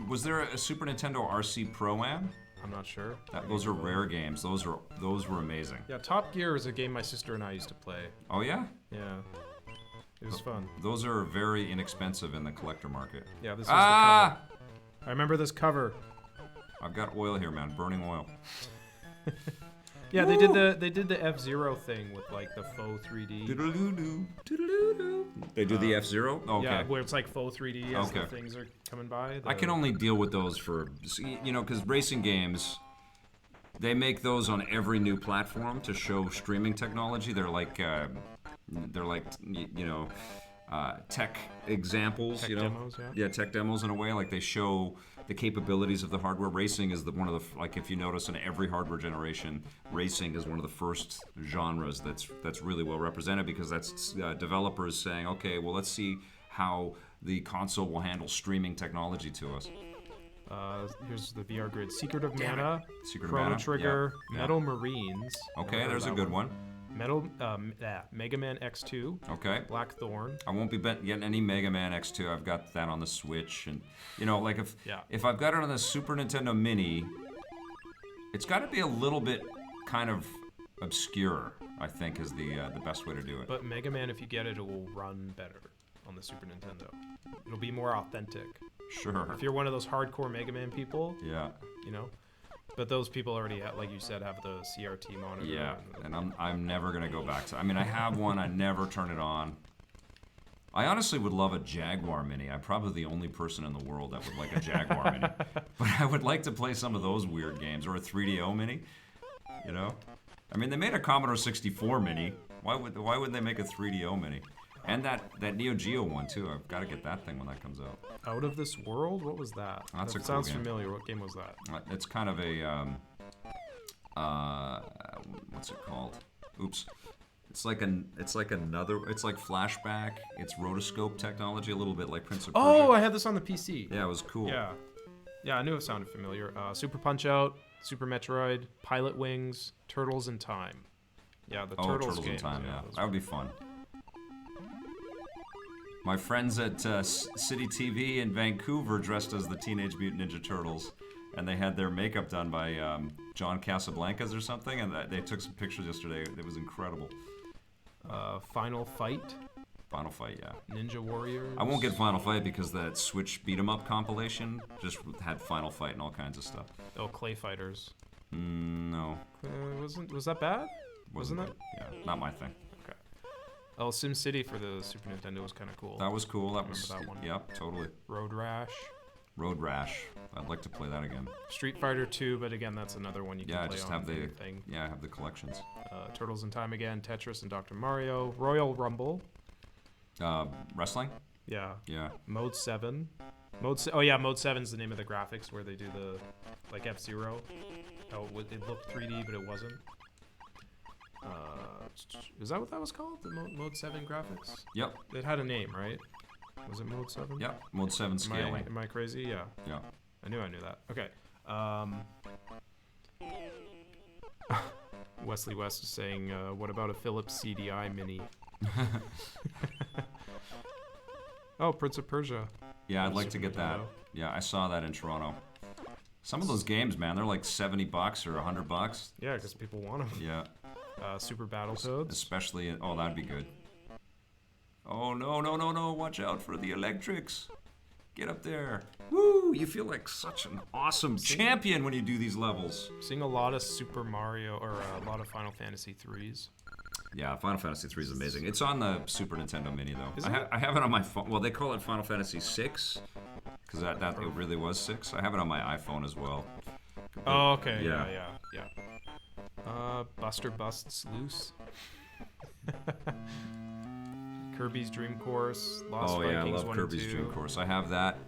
was there a Super Nintendo RC Pro-Am? I'm not sure. Those are rare games. Those were amazing. Yeah, Top Gear is a game my sister and I used to play. Oh yeah? Yeah. It was fun. Those are very inexpensive in the collector market. Yeah, this was the cover. I remember this cover. I've got oil here, man. Burning oil. Yeah, they did the F-Zero thing with like the faux 3D. They do the F-Zero? Okay. Yeah, where it's like faux 3D as the Okay. things are coming by. I can only deal with those for, you know, because racing games, they make those on every new platform to show streaming technology. They're like you know, tech examples. Tech you know, demos, yeah, tech demos in a way. Like they show the capabilities of the hardware. Racing is one of the, like if you notice in every hardware generation, racing is one of the first genres that's really well represented, because that's developers saying, okay, well, let's see how the console will handle streaming technology to us. Here's the VR grid: Secret of Mana, Secret of Chrono Mana, Trigger, yeah. Metal Marines. Okay, Never there's a heard good that one. Mega Man X2. Okay. Blackthorn. I won't be getting any Mega Man X2. I've got that on the Switch, and you know, like if I've got it on the Super Nintendo Mini, it's got to be a little bit kind of obscure. I think is the best way to do it. But Mega Man, if you get it, it will run better on the Super Nintendo. It'll be more authentic. Sure. If you're one of those hardcore Mega Man people, yeah, you know. But those people already, like you said, have the CRT monitor. Yeah, and I'm never gonna go back to. I mean, I have one. I never turn it on. I honestly would love a Jaguar Mini. I'm probably the only person in the world that would like a Jaguar Mini. But I would like to play some of those weird games, or a 3DO Mini. You know, I mean, they made a Commodore 64 Mini. Why would they make a 3DO Mini? And that Neo Geo one too. I've got to get that thing when that comes out. Out of This World? What was that? That's that a cool sounds game. familiar. What game was that? It's kind of a what's it called? Oops. It's like flashback. It's rotoscope technology, a little bit like Prince of Persia. Oh, I had this on the PC. Yeah, it was cool. Yeah, I knew it sounded familiar. Super Punch-Out, Super Metroid, Pilot Wings, Turtles in Time. Yeah, the Turtles in games. Time. Yeah, that would be fun. My friends at City TV in Vancouver dressed as the Teenage Mutant Ninja Turtles, and they had their makeup done by John Casablancas or something, and they took some pictures yesterday. It was incredible. Final Fight. Final Fight, yeah. Ninja Warriors. I won't get Final Fight because that Switch beat 'em up compilation just had Final Fight and all kinds of stuff. Oh, Clay Fighters. No. Was that bad? Wasn't that? Yeah, not my thing. Okay. Oh, SimCity for the Super Nintendo was kind of cool. That was cool. That was that one. Yep, totally. Road Rash. Road Rash. I'd like to play that again. Street Fighter 2, but again, that's another one you can play just on have the thing. Yeah, have the collections. Turtles in Time again, Tetris and Dr. Mario, Royal Rumble. Wrestling? Yeah. Yeah. Mode 7. Mode 7's the name of the graphics where they do the like F-Zero. Oh, it looked 3D, but it wasn't. Is that what that was called? The Mode 7 graphics? Yep. It had a name, right? Was it Mode 7? Yep. Mode 7 scaling. Am I crazy? Yeah. Yeah. I knew that. Okay. Wesley West is saying, what about a Philips CDI Mini? Oh, Prince of Persia. Yeah, I'd like to get that. Yeah, I saw that in Toronto. Some of those games, man, they're like $70 or $100. Yeah, because people want them. Yeah. Super Battletoads. Especially in... Oh, that'd be good. Oh, no. Watch out for the electrics. Get up there. Woo! You feel like such an awesome champion when you do these levels. Seeing a lot of Super Mario, or a lot of Final Fantasy 3s. Yeah, Final Fantasy 3 is amazing. It's on the Super Nintendo Mini, though. Is it? I have it on my phone. Well, they call it Final Fantasy 6, because that it really was 6. I have it on my iPhone as well. Oh, okay. Yeah. Buster Busts Loose. Kirby's Dream Course. Lost Vikings I love 1 Kirby's and 2. Dream Course. I have that.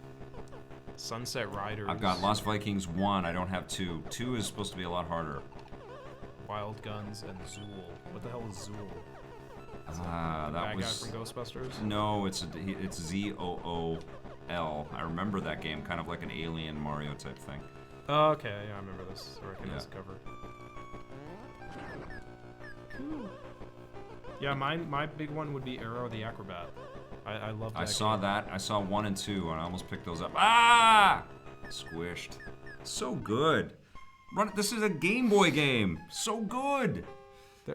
Sunset Riders. I've got Lost Vikings 1. I don't have 2. 2 is supposed to be a lot harder. Wild Guns and Zool. What the hell is Zool? That was guy from Ghostbusters? No, it's ZOOL. I remember that game, kind of like an Alien Mario type thing. Oh, okay. Yeah, I remember this. I recognize the cover. Cool. Yeah, my big one would be Arrow the Acrobat. I love that. I saw that. I saw 1 and 2, and I almost picked those up. Ah! Squished. So good. This is a Game Boy game. So good.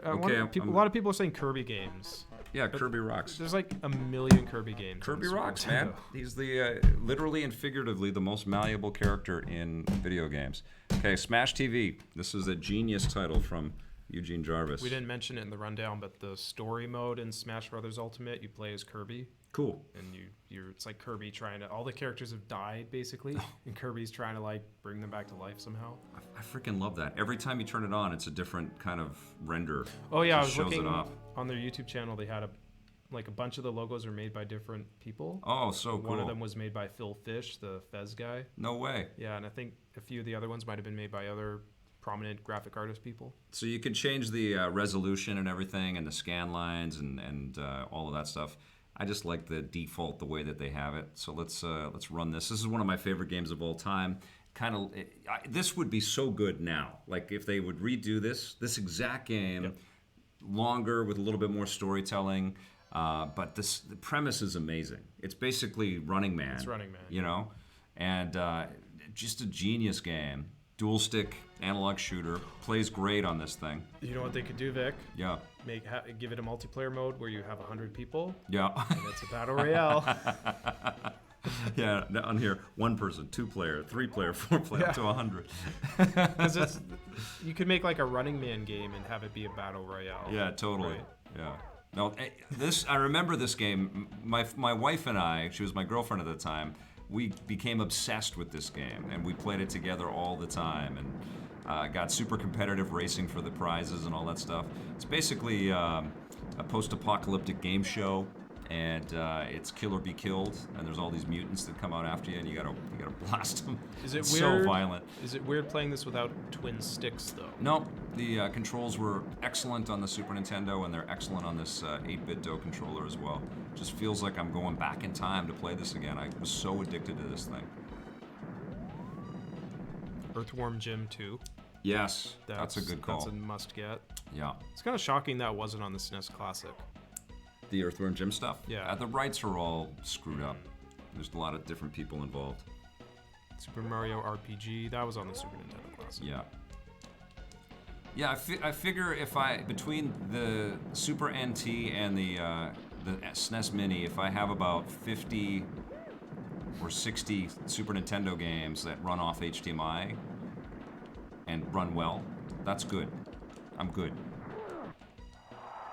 A lot of people are saying Kirby games. Yeah, Kirby rocks. There's like a million Kirby games. Kirby rocks, man. He's the literally and figuratively the most malleable character in video games. Okay, Smash TV. This is a genius title from Eugene Jarvis. We didn't mention it in the rundown, but the story mode in Smash Brothers Ultimate, you play as Kirby. Cool. And it's like Kirby trying to... All the characters have died, basically, and Kirby's trying to, like, bring them back to life somehow. I freaking love that. Every time you turn it on, it's a different kind of render. Oh, yeah, I was looking on their YouTube channel. They had a bunch of the logos are made by different people. Oh, so cool. One of them was made by Phil Fish, the Fez guy. No way. Yeah, and I think a few of the other ones might have been made by other prominent graphic artist people. So you can change the resolution and everything, and the scan lines and all of that stuff. I just like the default, the way that they have it. So let's run this. This is one of my favorite games of all time. This would be so good now. Like if they would redo this exact game, longer with a little bit more storytelling. But the premise is amazing. It's basically Running Man. It's Running Man. You know, and just a genius game. Dual stick analog shooter, plays great on this thing. You know what they could do, Vic? Yeah. Give it a multiplayer mode where you have 100 people. Yeah. And it's a battle royale. Yeah, on here, 1 person, 2 player, 3 player, 4 player, up to 100. Because you could make like a Running Man game and have it be a battle royale. Yeah, totally. Right? Yeah. No, I remember this game. My wife and I, she was my girlfriend at the time. We became obsessed with this game, and we played it together all the time, and got super competitive racing for the prizes and all that stuff. It's basically a post-apocalyptic game show, and it's kill or be killed, and there's all these mutants that come out after you, and you gotta blast them. Is it it's weird? So violent. Is it weird playing this without twin sticks, though? No, the controls were excellent on the Super Nintendo, and they're excellent on this 8-bit DO controller as well. Just feels like I'm going back in time to play this again. I was so addicted to this thing. Earthworm Jim 2. Yes, that's a good call. That's a must-get. Yeah. It's kind of shocking that wasn't on the SNES Classic. The Earthworm Jim stuff? Yeah. The rights are all screwed up. There's a lot of different people involved. Super Mario RPG, that was on the Super Nintendo Classic. Yeah. Yeah, I figure if between the Super NT and the SNES Mini, if I have about 50 or 60 Super Nintendo games that run off HDMI and run well, that's good. I'm good.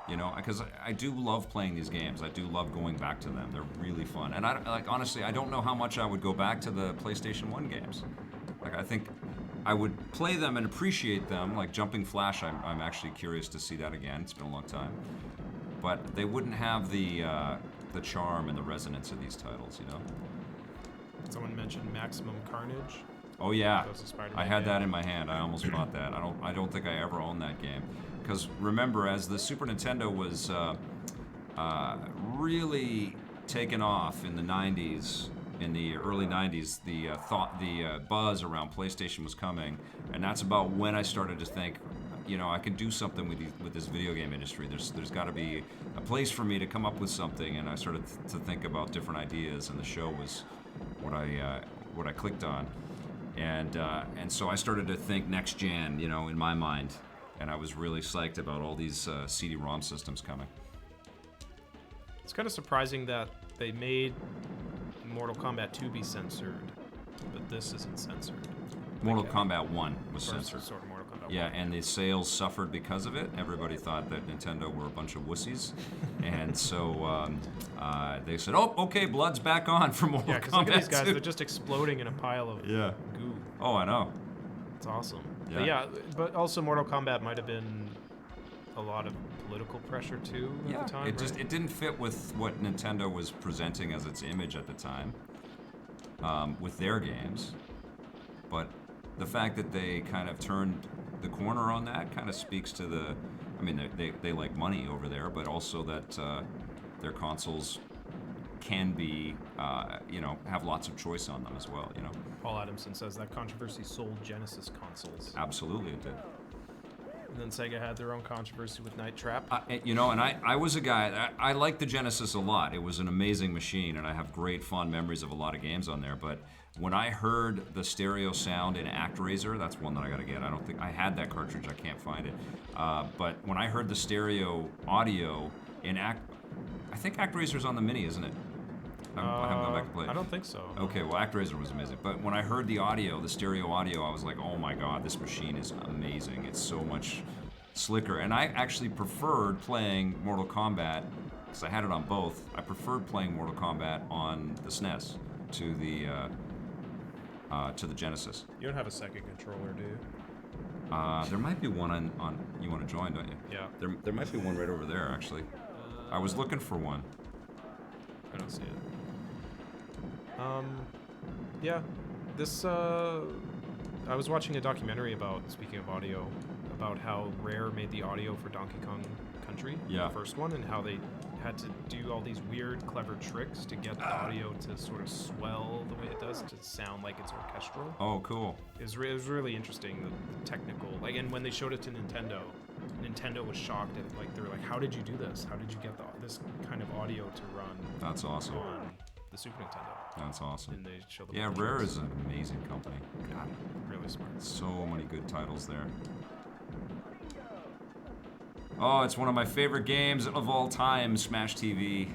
You know, because I do love playing these games. I do love going back to them. They're really fun. And honestly, I don't know how much I would go back to the PlayStation 1 games. Like, I think I would play them and appreciate them. Like Jumping Flash, I'm actually curious to see that again. It's been a long time. But they wouldn't have the charm and the resonance of these titles, you know? Someone mentioned Maximum Carnage. Oh yeah, I had game. that in my hand. I almost bought that. I don't think I ever owned that game. Because remember, as the Super Nintendo was really taken off in the 90s, in the early 90s, the buzz around PlayStation was coming, and that's about when I started to think, you know, I can do something with this video game industry. There's got to be a place for me to come up with something, and I started to think about different ideas, and the show was what I clicked on, and so I started to think next gen, you know, in my mind. And I was really psyched about all these CD-ROM systems coming. It's kind of surprising that they made Mortal Kombat 2 be censored, but this isn't censored. Mortal Kombat 1 was censored. Sort of Mortal Kombat 1. Yeah, and the sales suffered because of it. Everybody thought that Nintendo were a bunch of wussies. And so they said, oh, okay, blood's back on for Mortal Kombat 2. Yeah, because look at these guys, they're just exploding in a pile of goo. Oh, I know. It's awesome. Yeah. But also Mortal Kombat might have been a lot of political pressure too at the time. It didn't fit with what Nintendo was presenting as its image at the time with their games. But the fact that they kind of turned the corner on that kind of speaks to the. I mean, they like money over there, but also that their consoles can be, you know, have lots of choice on them as well, you know. Paul Adamson says that controversy sold Genesis consoles. Absolutely it did. And then Sega had their own controversy with Night Trap. You know, and I was a guy, I liked the Genesis a lot. It was an amazing machine, and I have great fond memories of a lot of games on there, but when I heard the stereo sound in ActRaiser, that's one that I gotta get. I don't think, I had that cartridge, I can't find it. But when I heard the stereo audio in I think ActRaiser's on the Mini, isn't it? I haven't gone back to play it. I don't think so. Okay, well, ActRaiser was amazing. But when I heard the audio, the stereo audio, I was like, oh my god, this machine is amazing. It's so much slicker. And I actually preferred playing Mortal Kombat, because I had it on both. I preferred playing Mortal Kombat on the SNES to the Genesis. You don't have a second controller, do you? There might be one on you want to join, don't you? Yeah. There might be one right over there, actually. I was looking for one. I don't see it. Yeah, this, I was watching a documentary about, speaking of audio, about how Rare made the audio for Donkey Kong Country, yeah. The first one, and how they had to do all these weird, clever tricks to get the audio to sort of swell the way it does, to sound like it's orchestral. Oh, cool. It was really interesting, the technical, like, and when they showed it to Nintendo was shocked at, like, they were like, how did you do this? How did you get this kind of audio to run? That's awesome. On the Super Nintendo. That's awesome. And they show the Rare is an amazing company. God, really smart. So many good titles there. Oh, it's one of my favorite games of all time, Smash TV.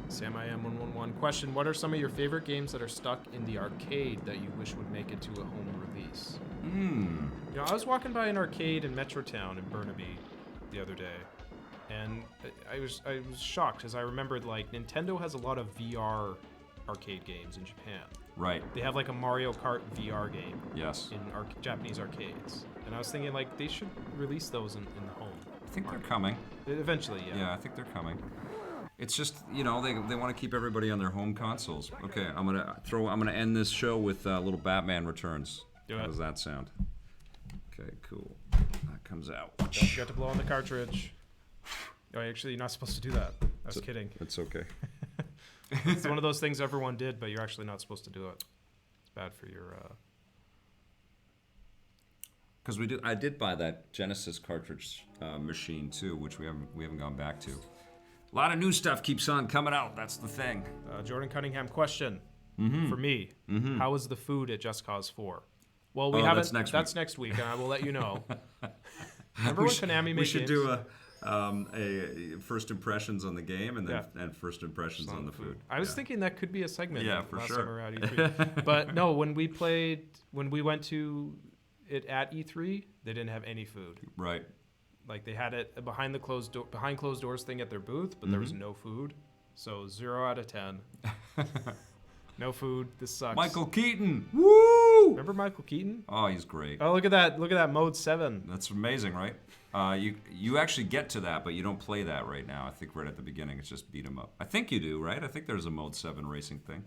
Sam I Am 111. Question, what are some of your favorite games that are stuck in the arcade that you wish would make it to a home release? You know, I was walking by an arcade in Metrotown in Burnaby the other day, and I was shocked because I remembered, like, Nintendo has a lot of VR arcade games in Japan. Right. They have like a Mario Kart VR game. Yes. In Japanese arcades, and I was thinking, like, they should release those in the home. I think they're coming. Eventually, yeah. Yeah, I think they're coming. It's just, you know, they want to keep everybody on their home consoles. Okay, I'm gonna end this show with little Batman Returns. Do it. How does that sound? Okay, cool. That comes out. Don't forget to blow on the cartridge. Oh, actually, you're not supposed to do that. I was kidding. It's okay. It's one of those things everyone did, but you're actually not supposed to do it. It's bad for your. Because I did buy that Genesis cartridge machine too, which we haven't gone back to. A lot of new stuff keeps on coming out. That's the thing. Jordan Cunningham question for me. How is the food at Just Cause 4? Well, we haven't. That's next week, and I will let you know. Remember when Konami made We should games? do a first impressions on the game and then and first impressions on the food. I was thinking that could be a segment. Yeah, for last sure. Time we were at E3. But no, when we went to it at E3, they didn't have any food. Right. Like they had it behind closed doors thing at their booth, but there was no food. So 0 out of 10. No food. This sucks. Michael Keaton. Woo! Remember Michael Keaton? Oh, he's great. Oh, look at that! Look at that mode 7. That's amazing, right? You actually get to that, but you don't play that right now. I think right at the beginning, it's just beat 'em up. I think you do, right? I think there's a mode 7 racing thing.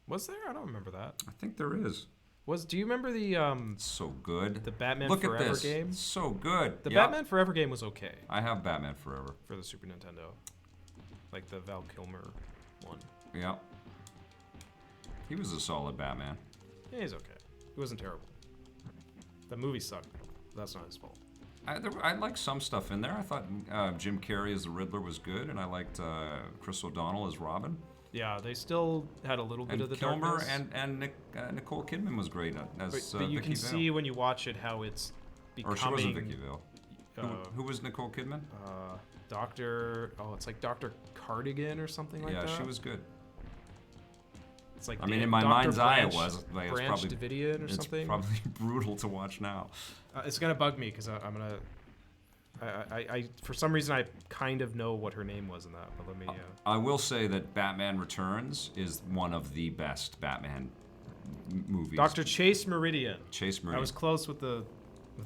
Was there? I don't remember that. I think there is. Do you remember the So good. the Batman Look Forever at this. game? So good. The Yeah. Batman Forever game was okay I have Batman Forever. for the Super Nintendo, like the Val Kilmer one. Yeah. He was a solid Batman. Yeah, he's okay. He wasn't terrible. The movie sucked. That's not his fault. I liked some stuff in there. I thought Jim Carrey as the Riddler was good, and I liked Chris O'Donnell as Robin. Yeah, they still had a little bit of the Kilmer darkness. and Nicole Kidman was great as But you Vicky can Vale. see when you watch it how it's becoming. Or she wasn't Vicky Vale. Who was Nicole Kidman? It's like Dr. Cardigan or something like that. Yeah, she was good. It's like I mean, in my Dr. mind's eye, it Branch- was. Like, it's Branch probably Davidian or it's something. probably brutal to watch now. It's gonna bug me because I'm gonna. I for some reason I kind of know what her name was in that, but let me. I will say that Batman Returns is one of the best Batman movies. Dr. Chase Meridian. Chase Meridian. I was close with the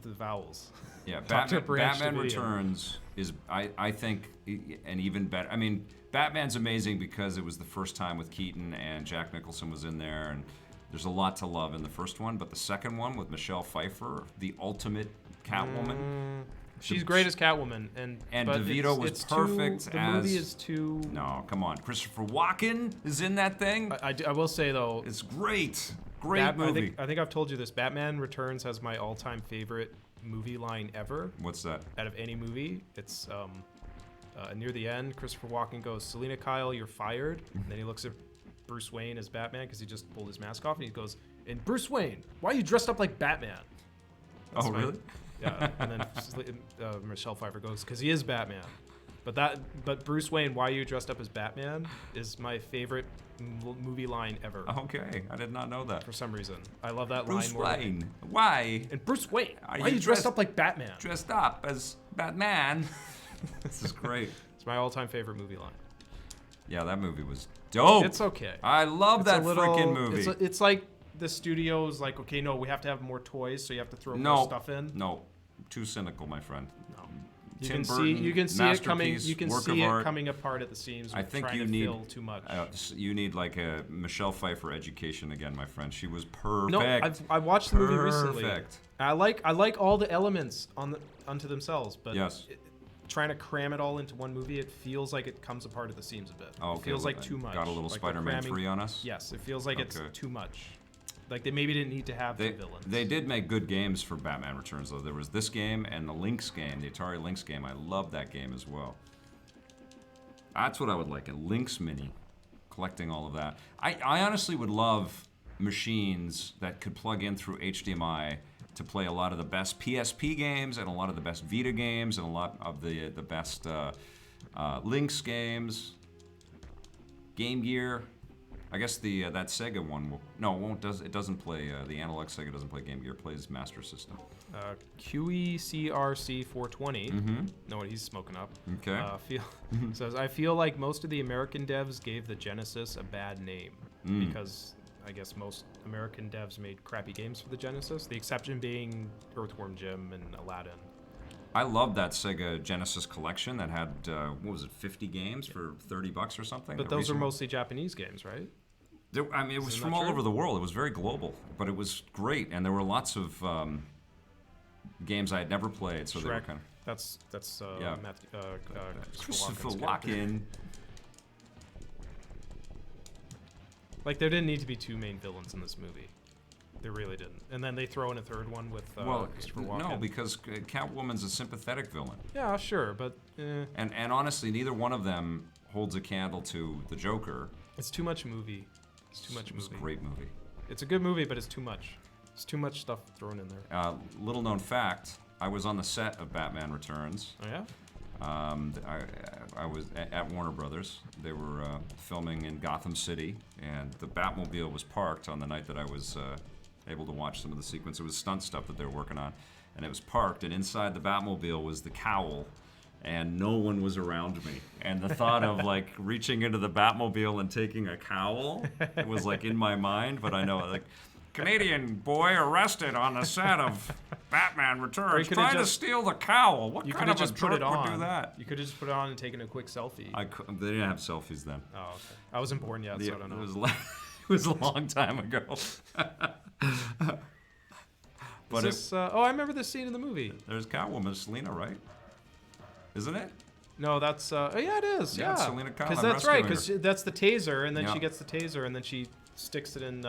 vowels. Yeah, Dr. Branch Batman Davidian. Returns is, I think, an even better. I mean, Batman's amazing because it was the first time with Keaton and Jack Nicholson was in there, and there's a lot to love in the first one. But the second one with Michelle Pfeiffer, the ultimate Catwoman. She's great as Catwoman, And but DeVito was perfect the as. movie is too. No, come on, Christopher Walken is in that thing. I will say though, It's great, great movie. I think I've told you this. Batman Returns has my all-time favorite movie line ever. What's that? Out of any movie, it's near the end. Christopher Walken goes, "Selena Kyle, you're fired." And then he looks at Bruce Wayne as Batman because he just pulled his mask off, and he goes, "And Bruce Wayne, why are you dressed up like Batman?" That's Really? Yeah, and then Michelle Pfeiffer goes, "Because he is Batman." But Bruce Wayne, why are you dressed up as Batman? Is my favorite movie line ever. Okay, I did not know that. For some reason, I love that Bruce line. Wayne, why? And Bruce Wayne, Are why are you you dressed up like Batman? Dressed up as Batman. This is great. It's my all-time favorite movie line. Yeah, that movie was dope. It's okay. I love that freaking movie. It's like the studio's like, okay, no, we have to have more toys, so you have to throw more stuff in. No, too cynical, my friend. No. You can see it coming. You can see it coming apart at the seams. I think trying you to need fill too much. You need like a Michelle Pfeiffer education again, my friend. She was perfect. No, I watched the movie recently. Perfect. I like all the elements unto themselves, but yes. Trying to cram it all into one movie, it feels like it comes apart at the seams a bit. Oh, okay. It feels like too much. Got a little like Spider-Man 3 on us? Yes, it feels like it's too much. Like they maybe didn't need to have two villains. They did make good games for Batman Returns, though. There was this game and the Lynx game, the Atari Lynx game. I love that game as well. That's what I would like, a Lynx Mini, collecting all of that. I honestly would love machines that could plug in through HDMI to play a lot of the best PSP games and a lot of the best Vita games and a lot of the best Lynx games. Game Gear. I guess that Sega one it doesn't play the analog Sega doesn't play Game Gear. It plays Master System. QECRC 420. Know what he's smoking up. Okay. Says I feel like most of the American devs gave the Genesis a bad name because I guess most American devs made crappy games for the Genesis. The exception being Earthworm Jim and Aladdin. I love that Sega Genesis collection that had, 50 games for $30 or something? But those are mostly Japanese games, right? It was from all over the world. It was very global, but it was great. And there were lots of games I had never played, so Shrek. they were kind of... That's Christopher Walken. Like, there didn't need to be two main villains in this movie. They really didn't. And then they throw in a third one with Christopher Walken. No, because Catwoman's a sympathetic villain. Yeah, sure, but... And honestly, neither one of them holds a candle to the Joker. It's too much movie. It's too much movie. It's a great movie. It's a good movie, but it's too much. It's too much stuff thrown in there. Little known fact, I was on the set of Batman Returns. Oh, yeah? I was at Warner Brothers. They were filming in Gotham City, and the Batmobile was parked on the night that I was able to watch some of the sequence. It was stunt stuff that they were working on, and it was parked, and inside the Batmobile was the cowl, and no one was around me. And the thought of like reaching into the Batmobile and taking a cowl, it was like in my mind, but I know like Canadian boy arrested on the set of Batman Returns trying to steal the cowl. What kind of a jerk would do that? You could have just put it on and taken a quick selfie. They didn't have selfies then. Oh, okay. I wasn't born yet, so I don't know. It was a long time ago. But I remember this scene in the movie. There's Catwoman, Selena, right? Isn't it? No, that's yeah, it is. Yeah, Selena Kyle. Because that's right. Because that's the taser, and then she gets the taser, and then she sticks it in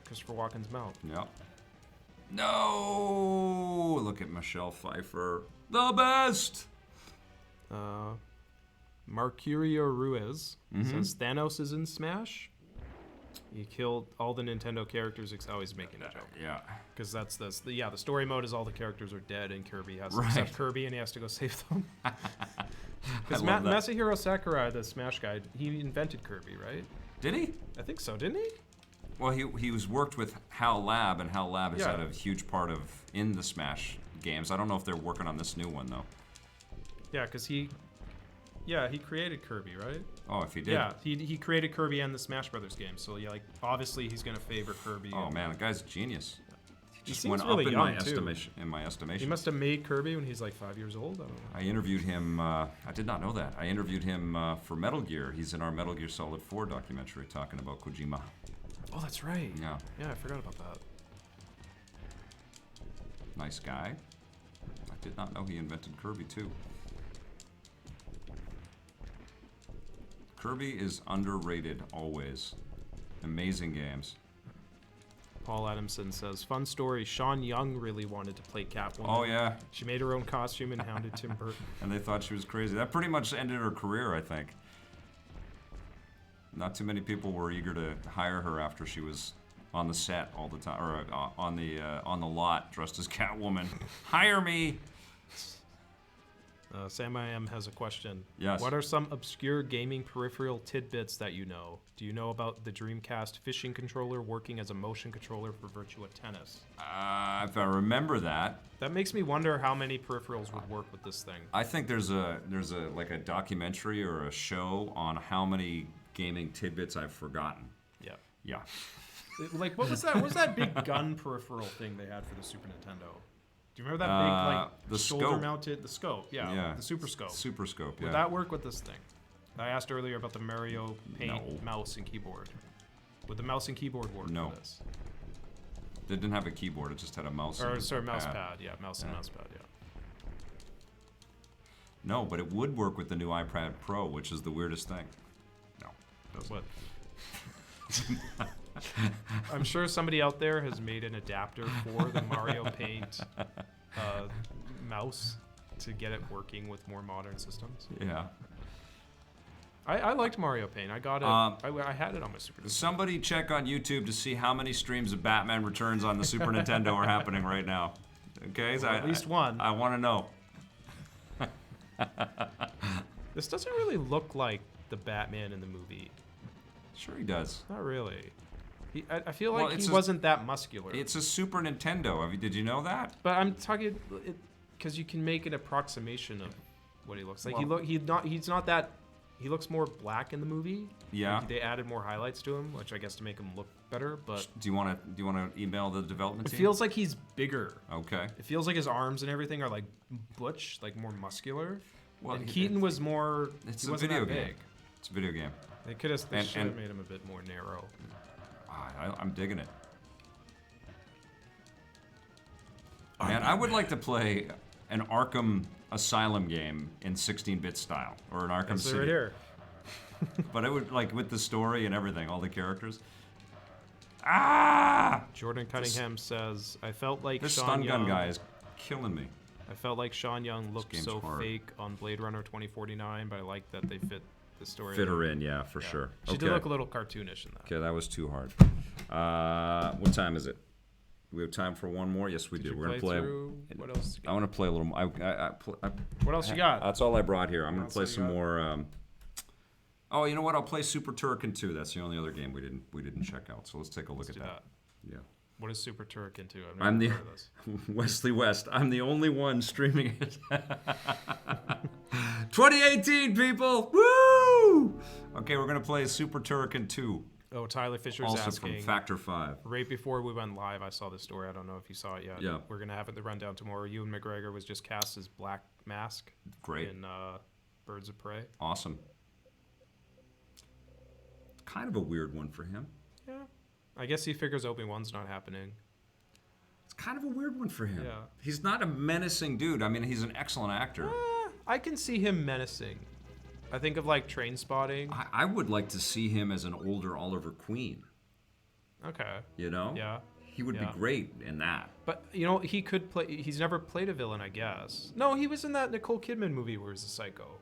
Christopher Walken's mouth. Yep. No! Look at Michelle Pfeiffer. The best! Mercurio Ruiz says Thanos is in Smash. He killed all the Nintendo characters. Oh, he's making a joke. Yeah. Because that's the story mode is all the characters are dead and Kirby has to except Kirby and he has to go save them. Because Masahiro Sakurai, the Smash guy, he invented Kirby, right? Did he? I think so, didn't he? Well, he was worked with HAL Lab, and HAL Lab has had a huge part in the Smash games. I don't know if they're working on this new one though. Yeah, because he created Kirby, right? Oh, if he did. Yeah, he created Kirby and the Smash Brothers game. So yeah, like obviously he's gonna favor Kirby. Oh man, the guy's a genius. He just went really up in my estimation. He must have made Kirby when he's like 5 years old. I don't know. I interviewed him. I did not know that. I interviewed him for Metal Gear. He's in our Metal Gear Solid 4 documentary talking about Kojima. Oh, that's right. Yeah. Yeah, I forgot about that. Nice guy. I did not know he invented Kirby too. Kirby is underrated always. Amazing games. Paul Adamson says, fun story, Sean Young really wanted to play Catwoman. Oh, yeah. She made her own costume and hounded Tim Burton. And they thought she was crazy. That pretty much ended her career, I think. Not too many people were eager to hire her after she was on the set all the time, or on the lot dressed as Catwoman. Hire me! Sam I M has a question. Yes. What are some obscure gaming peripheral tidbits that you know? Do you know about the Dreamcast fishing controller working as a motion controller for Virtua Tennis? If I remember that. That makes me wonder how many peripherals would work with this thing. I think there's like a documentary or a show on how many gaming tidbits I've forgotten. Yeah. Yeah. Like what was that? What was that big gun peripheral thing they had for the Super Nintendo? Do you remember that big, like, the shoulder-mounted, the scope? Yeah, the Super Scope. Super Scope, yeah. Would that work with this thing? I asked earlier about the Mario Paint mouse and keyboard. Would the mouse and keyboard work for this? It didn't have a keyboard, it just had a mouse and mouse pad. Yeah, mouse and mouse pad, yeah. No, but it would work with the new iPad Pro, which is the weirdest thing. No. That's what? I'm sure somebody out there has made an adapter for the Mario Paint mouse to get it working with more modern systems. Yeah. I liked Mario Paint. I got it. I had it on my Super Nintendo. Somebody check on YouTube to see how many streams of Batman Returns on the Super Nintendo are happening right now. Okay? Well, at least one. I want to know. This doesn't really look like the Batman in the movie. Sure he does. Not really. I feel like he wasn't that muscular. It's a Super Nintendo. Did you know that? But I'm talking because you can make an approximation of what he looks like. He's not that. He looks more black in the movie. Yeah. Like they added more highlights to him, which I guess to make him look better. But do you want to email the development team? It feels like he's bigger. Okay. It feels like his arms and everything are like butch, like more muscular. Well, and Keaton was more. It's a video game. It's a video game. They should have made him a bit more narrow. I'm digging it. Man, I would like to play an Arkham Asylum game in 16-bit style, or an Arkham City. Right here. But it would, like, with the story and everything, all the characters. Ah! Jordan Cunningham says, I felt like This Sean stun gun Young, guy is killing me. I felt like Sean Young looked so hard. fake on Blade Runner 2049, but I like that they fit the story. Fit her in, yeah, for sure. She did look a little cartoonish in that. Okay, that was too hard. What time is it? Do we have time for one more? Yes, we do. We're gonna play. What else? I want to play a little more. What else you got? That's all I brought here. I'm gonna play some more. Oh, you know what? I'll play Super Turrican 2. That's the only other game we didn't check out. So let's take a look at that. Yeah. What is Super Turrican 2? I'm the Wesley West. I'm the only one streaming it. 2018, people! Woo! Okay, we're gonna play Super Turrican 2. Oh, Tyler Fisher's also asking. From Factor 5. Right before we went live, I saw this story. I don't know if you saw it yet. Yeah. We're gonna have it the rundown tomorrow. Ewan McGregor was just cast as Black Mask. Great. In Birds of Prey. Awesome. Kind of a weird one for him. Yeah. I guess he figures Obi-Wan's not happening. It's kind of a weird one for him. Yeah. He's not a menacing dude. I mean, he's an excellent actor. I can see him menacing. I think of like Train Spotting. I would like to see him as an older Oliver Queen. Okay. You know? Yeah. He would be great in that. But, you know, he could play... He's never played a villain, I guess. No, he was in that Nicole Kidman movie where he's a psycho.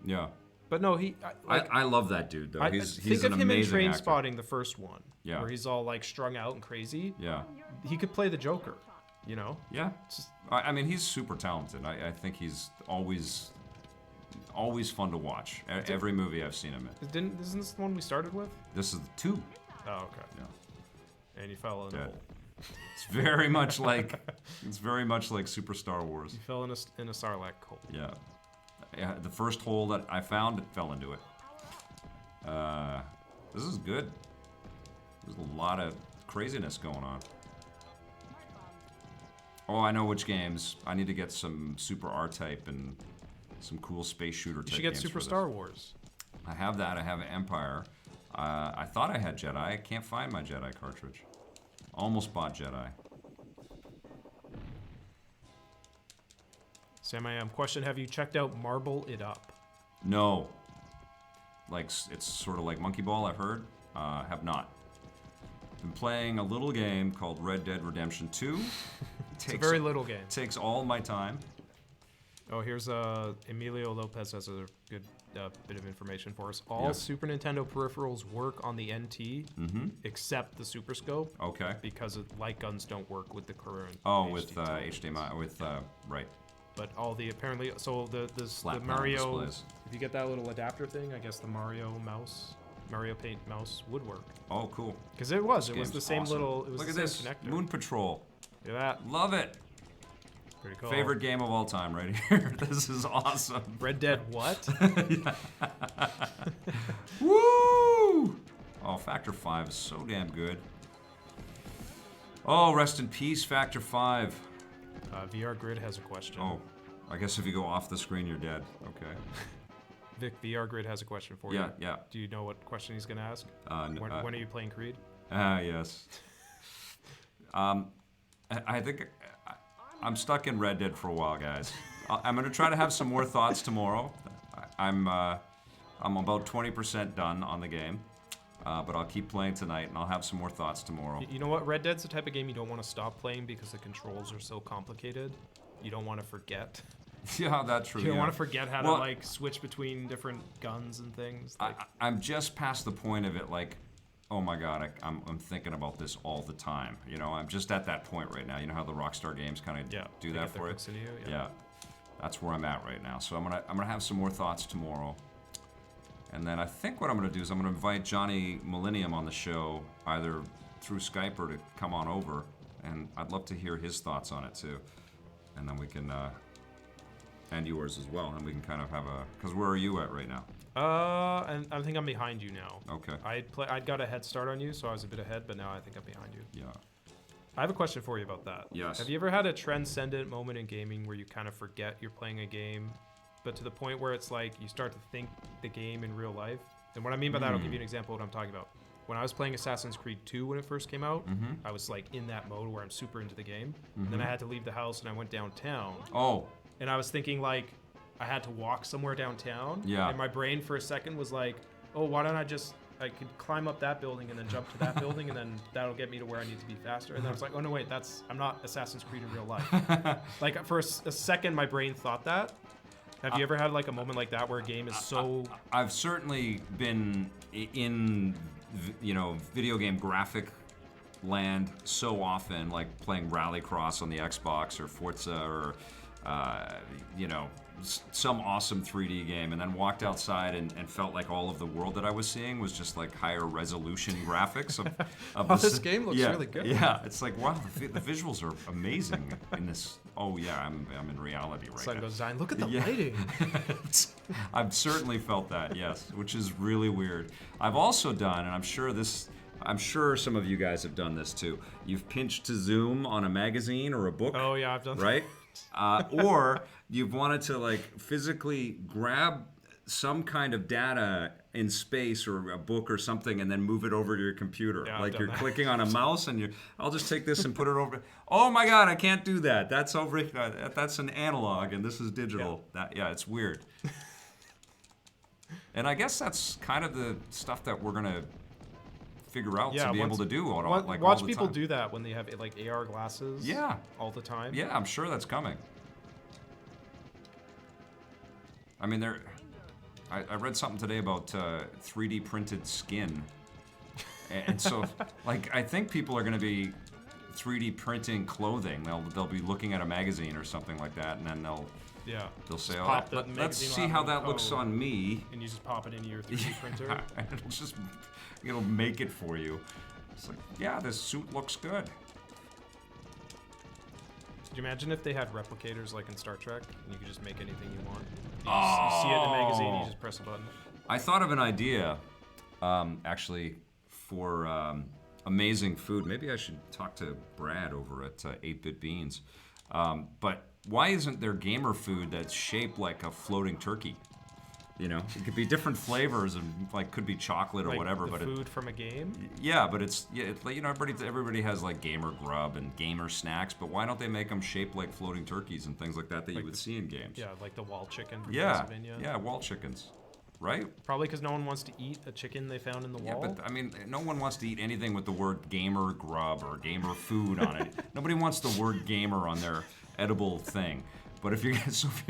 Yeah. But no, he... I love that dude, though. He's think an of him in amazing Train actor. Spotting, the first one. Yeah. Where he's all, like, strung out and crazy. Yeah. He could play the Joker, you know? Yeah. I mean, he's super talented. I think he's always fun to watch. Every movie I've seen him in. Isn't this the one we started with? This is 2. Oh, okay. Yeah. And he fell in a hole. It's very much like Super Star Wars. He fell in a Sarlacc hole. Yeah. The first hole that I found, it fell into it. This is good. There's a lot of craziness going on. Oh, I know which games. I need to get some Super R-Type and some cool space shooter type games. You should get Super Star Wars. I have that. I have Empire. I thought I had Jedi. I can't find my Jedi cartridge. Almost bought Jedi. Sam, I am. Question, have you checked out Marble It Up? No. Like, it's sort of like Monkey Ball, I've heard. Have not. Been playing a little game called Red Dead Redemption 2. It's a very little game. Takes all my time. Oh, here's Emilio Lopez has a good bit of information for us. All Super Nintendo peripherals work on the NT, except the Super Scope. Okay. Because light guns don't work with the current. Oh, with HDMI, right. But all the apparently, so the Mario, displays. If you get that little adapter thing, I guess the Mario Paint mouse would work. Oh, cool. Because it was the same awesome. Little. It was Look the at same this connector. Moon Patrol. Look at that. Love it. Pretty cool. Favorite game of all time, right here. This is awesome. Red Dead what? Woo! Oh, Factor 5 is so damn good. Oh, rest in peace, Factor 5. VR Grid has a question. Oh, I guess if you go off the screen, you're dead. Okay. Vic, VR Grid has a question for you. Yeah. Do you know what question he's going to ask? When are you playing Creed? Yes. I think I'm stuck in Red Dead for a while, guys. I'm going to try to have some more thoughts tomorrow. I'm about 20% done on the game. But I'll keep playing tonight, and I'll have some more thoughts tomorrow. You know what? Red Dead's the type of game you don't want to stop playing because the controls are so complicated. You don't want to forget. Yeah, that's true. You don't want to forget how to like switch between different guns and things. Like, I'm just past the point of it. Like, oh my god, I'm thinking about this all the time. You know, I'm just at that point right now. You know how the Rockstar games kind of do that for you. Yeah, that's where I'm at right now. So I'm gonna have some more thoughts tomorrow. And then I think what I'm going to do is I'm going to invite Johnny Millennium on the show, either through Skype or to come on over. And I'd love to hear his thoughts on it, too. And then we can, and yours as well. And we can kind of have because where are you at right now? And I think I'm behind you now. Okay. I'd got a head start on you, so I was a bit ahead, but now I think I'm behind you. Yeah. I have a question for you about that. Yes. Have you ever had a transcendent moment in gaming where you kind of forget you're playing a game, but to the point where it's like you start to think the game in real life? And what I mean by that, I'll give you an example of what I'm talking about. When I was playing Assassin's Creed 2 when it first came out, I was like in that mode where I'm super into the game. And then I had to leave the house and I went downtown. Oh. And I was thinking like I had to walk somewhere downtown. Yeah. And my brain for a second was like, oh, why don't I just I could climb up that building and then jump to that building, and then that'll get me to where I need to be faster. And then I was like, oh no, wait, I'm not Assassin's Creed in real life. Like for a second, my brain thought that. Have you ever had like a moment like that where a game is so? I've certainly been in, video game graphic land so often, like playing Rallycross on the Xbox or Forza or, some awesome 3D game, and then walked outside and felt like all of the world that I was seeing was just like higher resolution graphics of this game looks really good. Yeah, it's like, wow, the visuals are amazing in this. Oh yeah, I'm in reality right now. Sun goes down. Look at the lighting. I've certainly felt that, yes, which is really weird. I've also done, and I'm sure some of you guys have done this too. You've pinched to zoom on a magazine or a book. Oh yeah, I've done that. Right? Or you've wanted to like physically grab some kind of data in space or a book or something and then move it over to your computer. Yeah, like you're that. clicking on a mouse and I'll just take this and put it over. Oh my God, I can't do that. That's over. That's an analog and this is digital. Yeah. It's weird. And I guess that's kind of the stuff that we're gonna figure out to be able to do watch all the people time. do that when they have like AR glasses. Yeah. All the time. Yeah, I'm sure that's coming. I mean, I read something today about 3D printed skin, and so like I think people are going to be 3D printing clothing. They'll be looking at a magazine or something like that, and then they'll say, "Oh, let's see how that looks on me." And you just pop it into your 3D printer. It'll make it for you. It's like, yeah, this suit looks good. Could you imagine if they had replicators like in Star Trek, and you could just make anything you want? You see it in the magazine, you just press a button. I thought of an idea, actually, for amazing food. Maybe I should talk to Brad over at 8-Bit Beans. But why isn't there gamer food that's shaped like a floating turkey? You know, it could be different flavors and like could be chocolate or like whatever. But food from a game. Yeah, but it's everybody has like gamer grub and gamer snacks. But why don't they make them shaped like floating turkeys and things like that you would see in games? Yeah, like the wall chicken from Pennsylvania. Yeah, wall chickens, right? Probably because no one wants to eat a chicken they found in the wall. Yeah, but I mean, no one wants to eat anything with the word gamer grub or gamer food on it. Nobody wants the word gamer on their edible thing. But if you're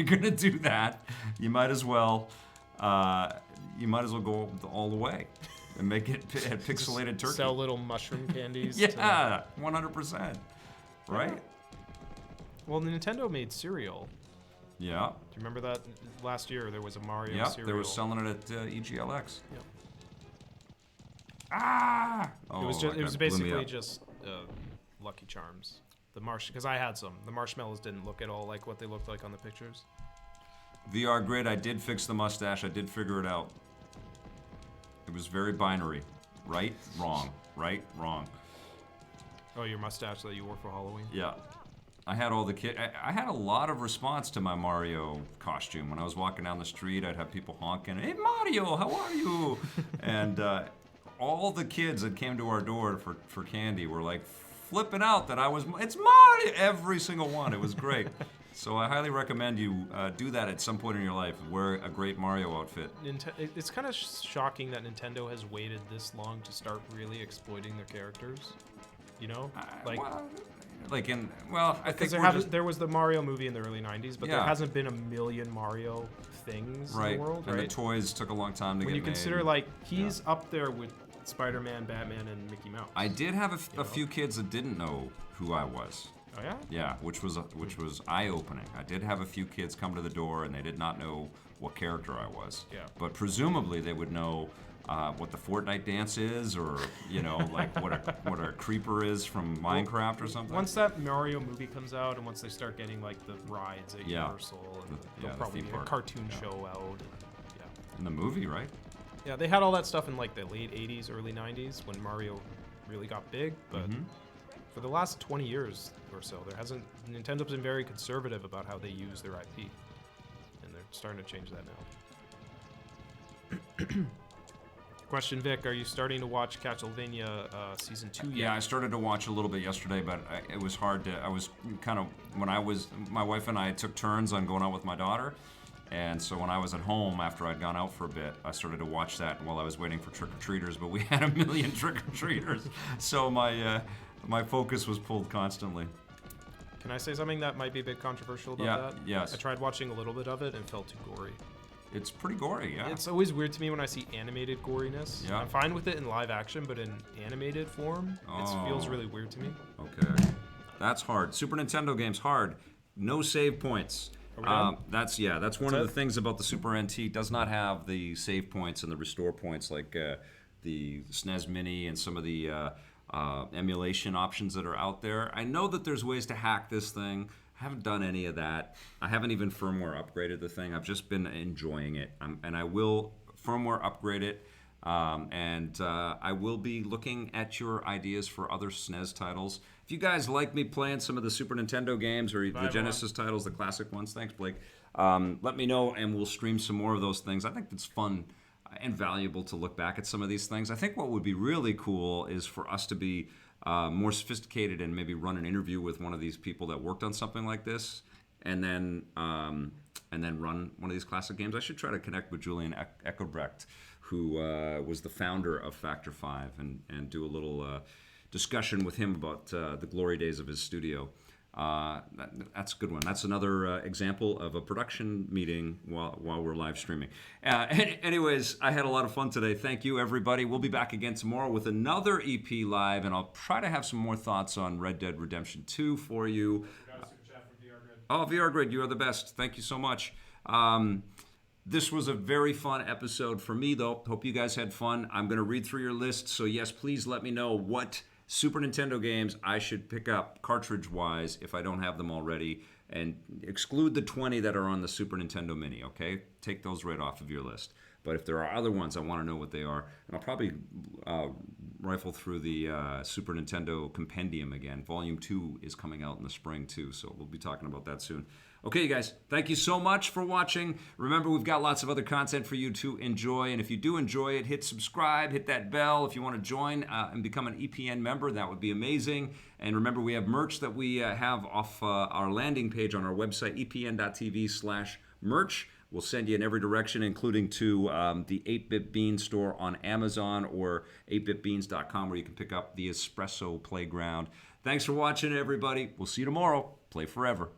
gonna do that, you might as well. Go all the way and make it a pixelated turkey. Sell little mushroom candies. Yeah, 100%. Right? Yeah. Well, Nintendo made cereal. Yeah. Do you remember that last year there was a Mario cereal? Yeah, they were selling it at EGLX. Yep. Ah! Oh, it was basically just Lucky Charms. Because I had some. The marshmallows didn't look at all like what they looked like on the pictures. VR Grid, I did fix the mustache. I did figure it out. It was very binary. Right, wrong. Right, wrong. Oh, your mustache that you wore for Halloween? Yeah. I had all the kids. I had a lot of response to my Mario costume. When I was walking down the street, I'd have people honking, "Hey, Mario, how are you?" And all the kids that came to our door for candy were like flipping out that it's Mario! Every single one. It was great. So I highly recommend you do that at some point in your life. Wear a great Mario outfit. It's kind of shocking that Nintendo has waited this long to start really exploiting their characters. You know, I think there was the Mario movie in the early '90s, but there hasn't been a million Mario things in the world, right? And the toys took a long time to get made. When you consider, like, he's up there with Spider-Man, Batman, and Mickey Mouse. I did have a few kids that didn't know who I was. Oh yeah? Yeah, which was eye-opening. I did have a few kids come to the door and they did not know what character I was. Yeah. But presumably they would know what the Fortnite dance is, or like what a creeper is from Minecraft or something. Once that Mario movie comes out and once they start getting like the rides at Universal, and they'll probably get a cartoon show out. In the movie, right? Yeah, they had all that stuff in like the late '80s, early '90s when Mario really got big, but. For the last 20 years or so, Nintendo's been very conservative about how they use their IP, and they're starting to change that now. Question, Vic, are you starting to watch Castlevania Season 2 yet? Yeah, I started to watch a little bit yesterday, but it was hard to, I was kind of, my wife and I took turns on going out with my daughter, And so when I was at home, after I'd gone out for a bit, I started to watch that while I was waiting for trick-or-treaters, but we had a million trick-or-treaters, so my focus was pulled constantly. Can I say something that might be a bit controversial about that? Yes. I tried watching a little bit of it and felt too gory. It's pretty gory, yeah. It's always weird to me when I see animated goriness. Yeah. I'm fine with it in live action, but in animated form, it feels really weird to me. Okay. That's hard. Super Nintendo games, hard. No save points. That's one of the things about the Super NT. It does not have the save points and the restore points like the SNES Mini and some of the emulation options that are out there. I know that there's ways to hack this thing. I haven't done any of that. I haven't even firmware upgraded the thing. I've just been enjoying it. And I will firmware upgrade it. I will be looking at your ideas for other SNES titles. If you guys like me playing some of the Super Nintendo games or the Genesis titles, the classic ones, thanks, Blake. Let me know, and we'll stream some more of those things. I think it's fun and valuable to look back at some of these things. I think what would be really cool is for us to be more sophisticated and maybe run an interview with one of these people that worked on something like this, and then run one of these classic games. I should try to connect with Julian Eckelbrecht, who was the founder of Factor 5, and do a little discussion with him about the glory days of his studio. That's a good one. That's another example of a production meeting while we're live streaming. Anyways, I had a lot of fun today. Thank you, everybody. We'll be back again tomorrow with another EP live, and I'll try to have some more thoughts on Red Dead Redemption 2 for you. Oh, VR Grid, you are the best. Thank you so much. This was a very fun episode for me, though. Hope you guys had fun. I'm going to read through your list, so yes, please let me know what Super Nintendo games I should pick up cartridge-wise if I don't have them already, and exclude the 20 that are on the Super Nintendo Mini, okay? Take those right off of your list. But if there are other ones, I want to know what they are. And I'll probably rifle through the Super Nintendo Compendium again. Volume 2 is coming out in the spring, too, so we'll be talking about that soon. Okay, you guys, thank you so much for watching. Remember, we've got lots of other content for you to enjoy, and if you do enjoy it, hit subscribe, hit that bell. If you want to join and become an EPN member, that would be amazing. And remember, we have merch that we have off our landing page on our website, epn.tv/merch. We'll send you in every direction, including to the 8-Bit Bean store on Amazon or 8bitbeans.com, where you can pick up the Espresso Playground. Thanks for watching, everybody. We'll see you tomorrow. Play forever.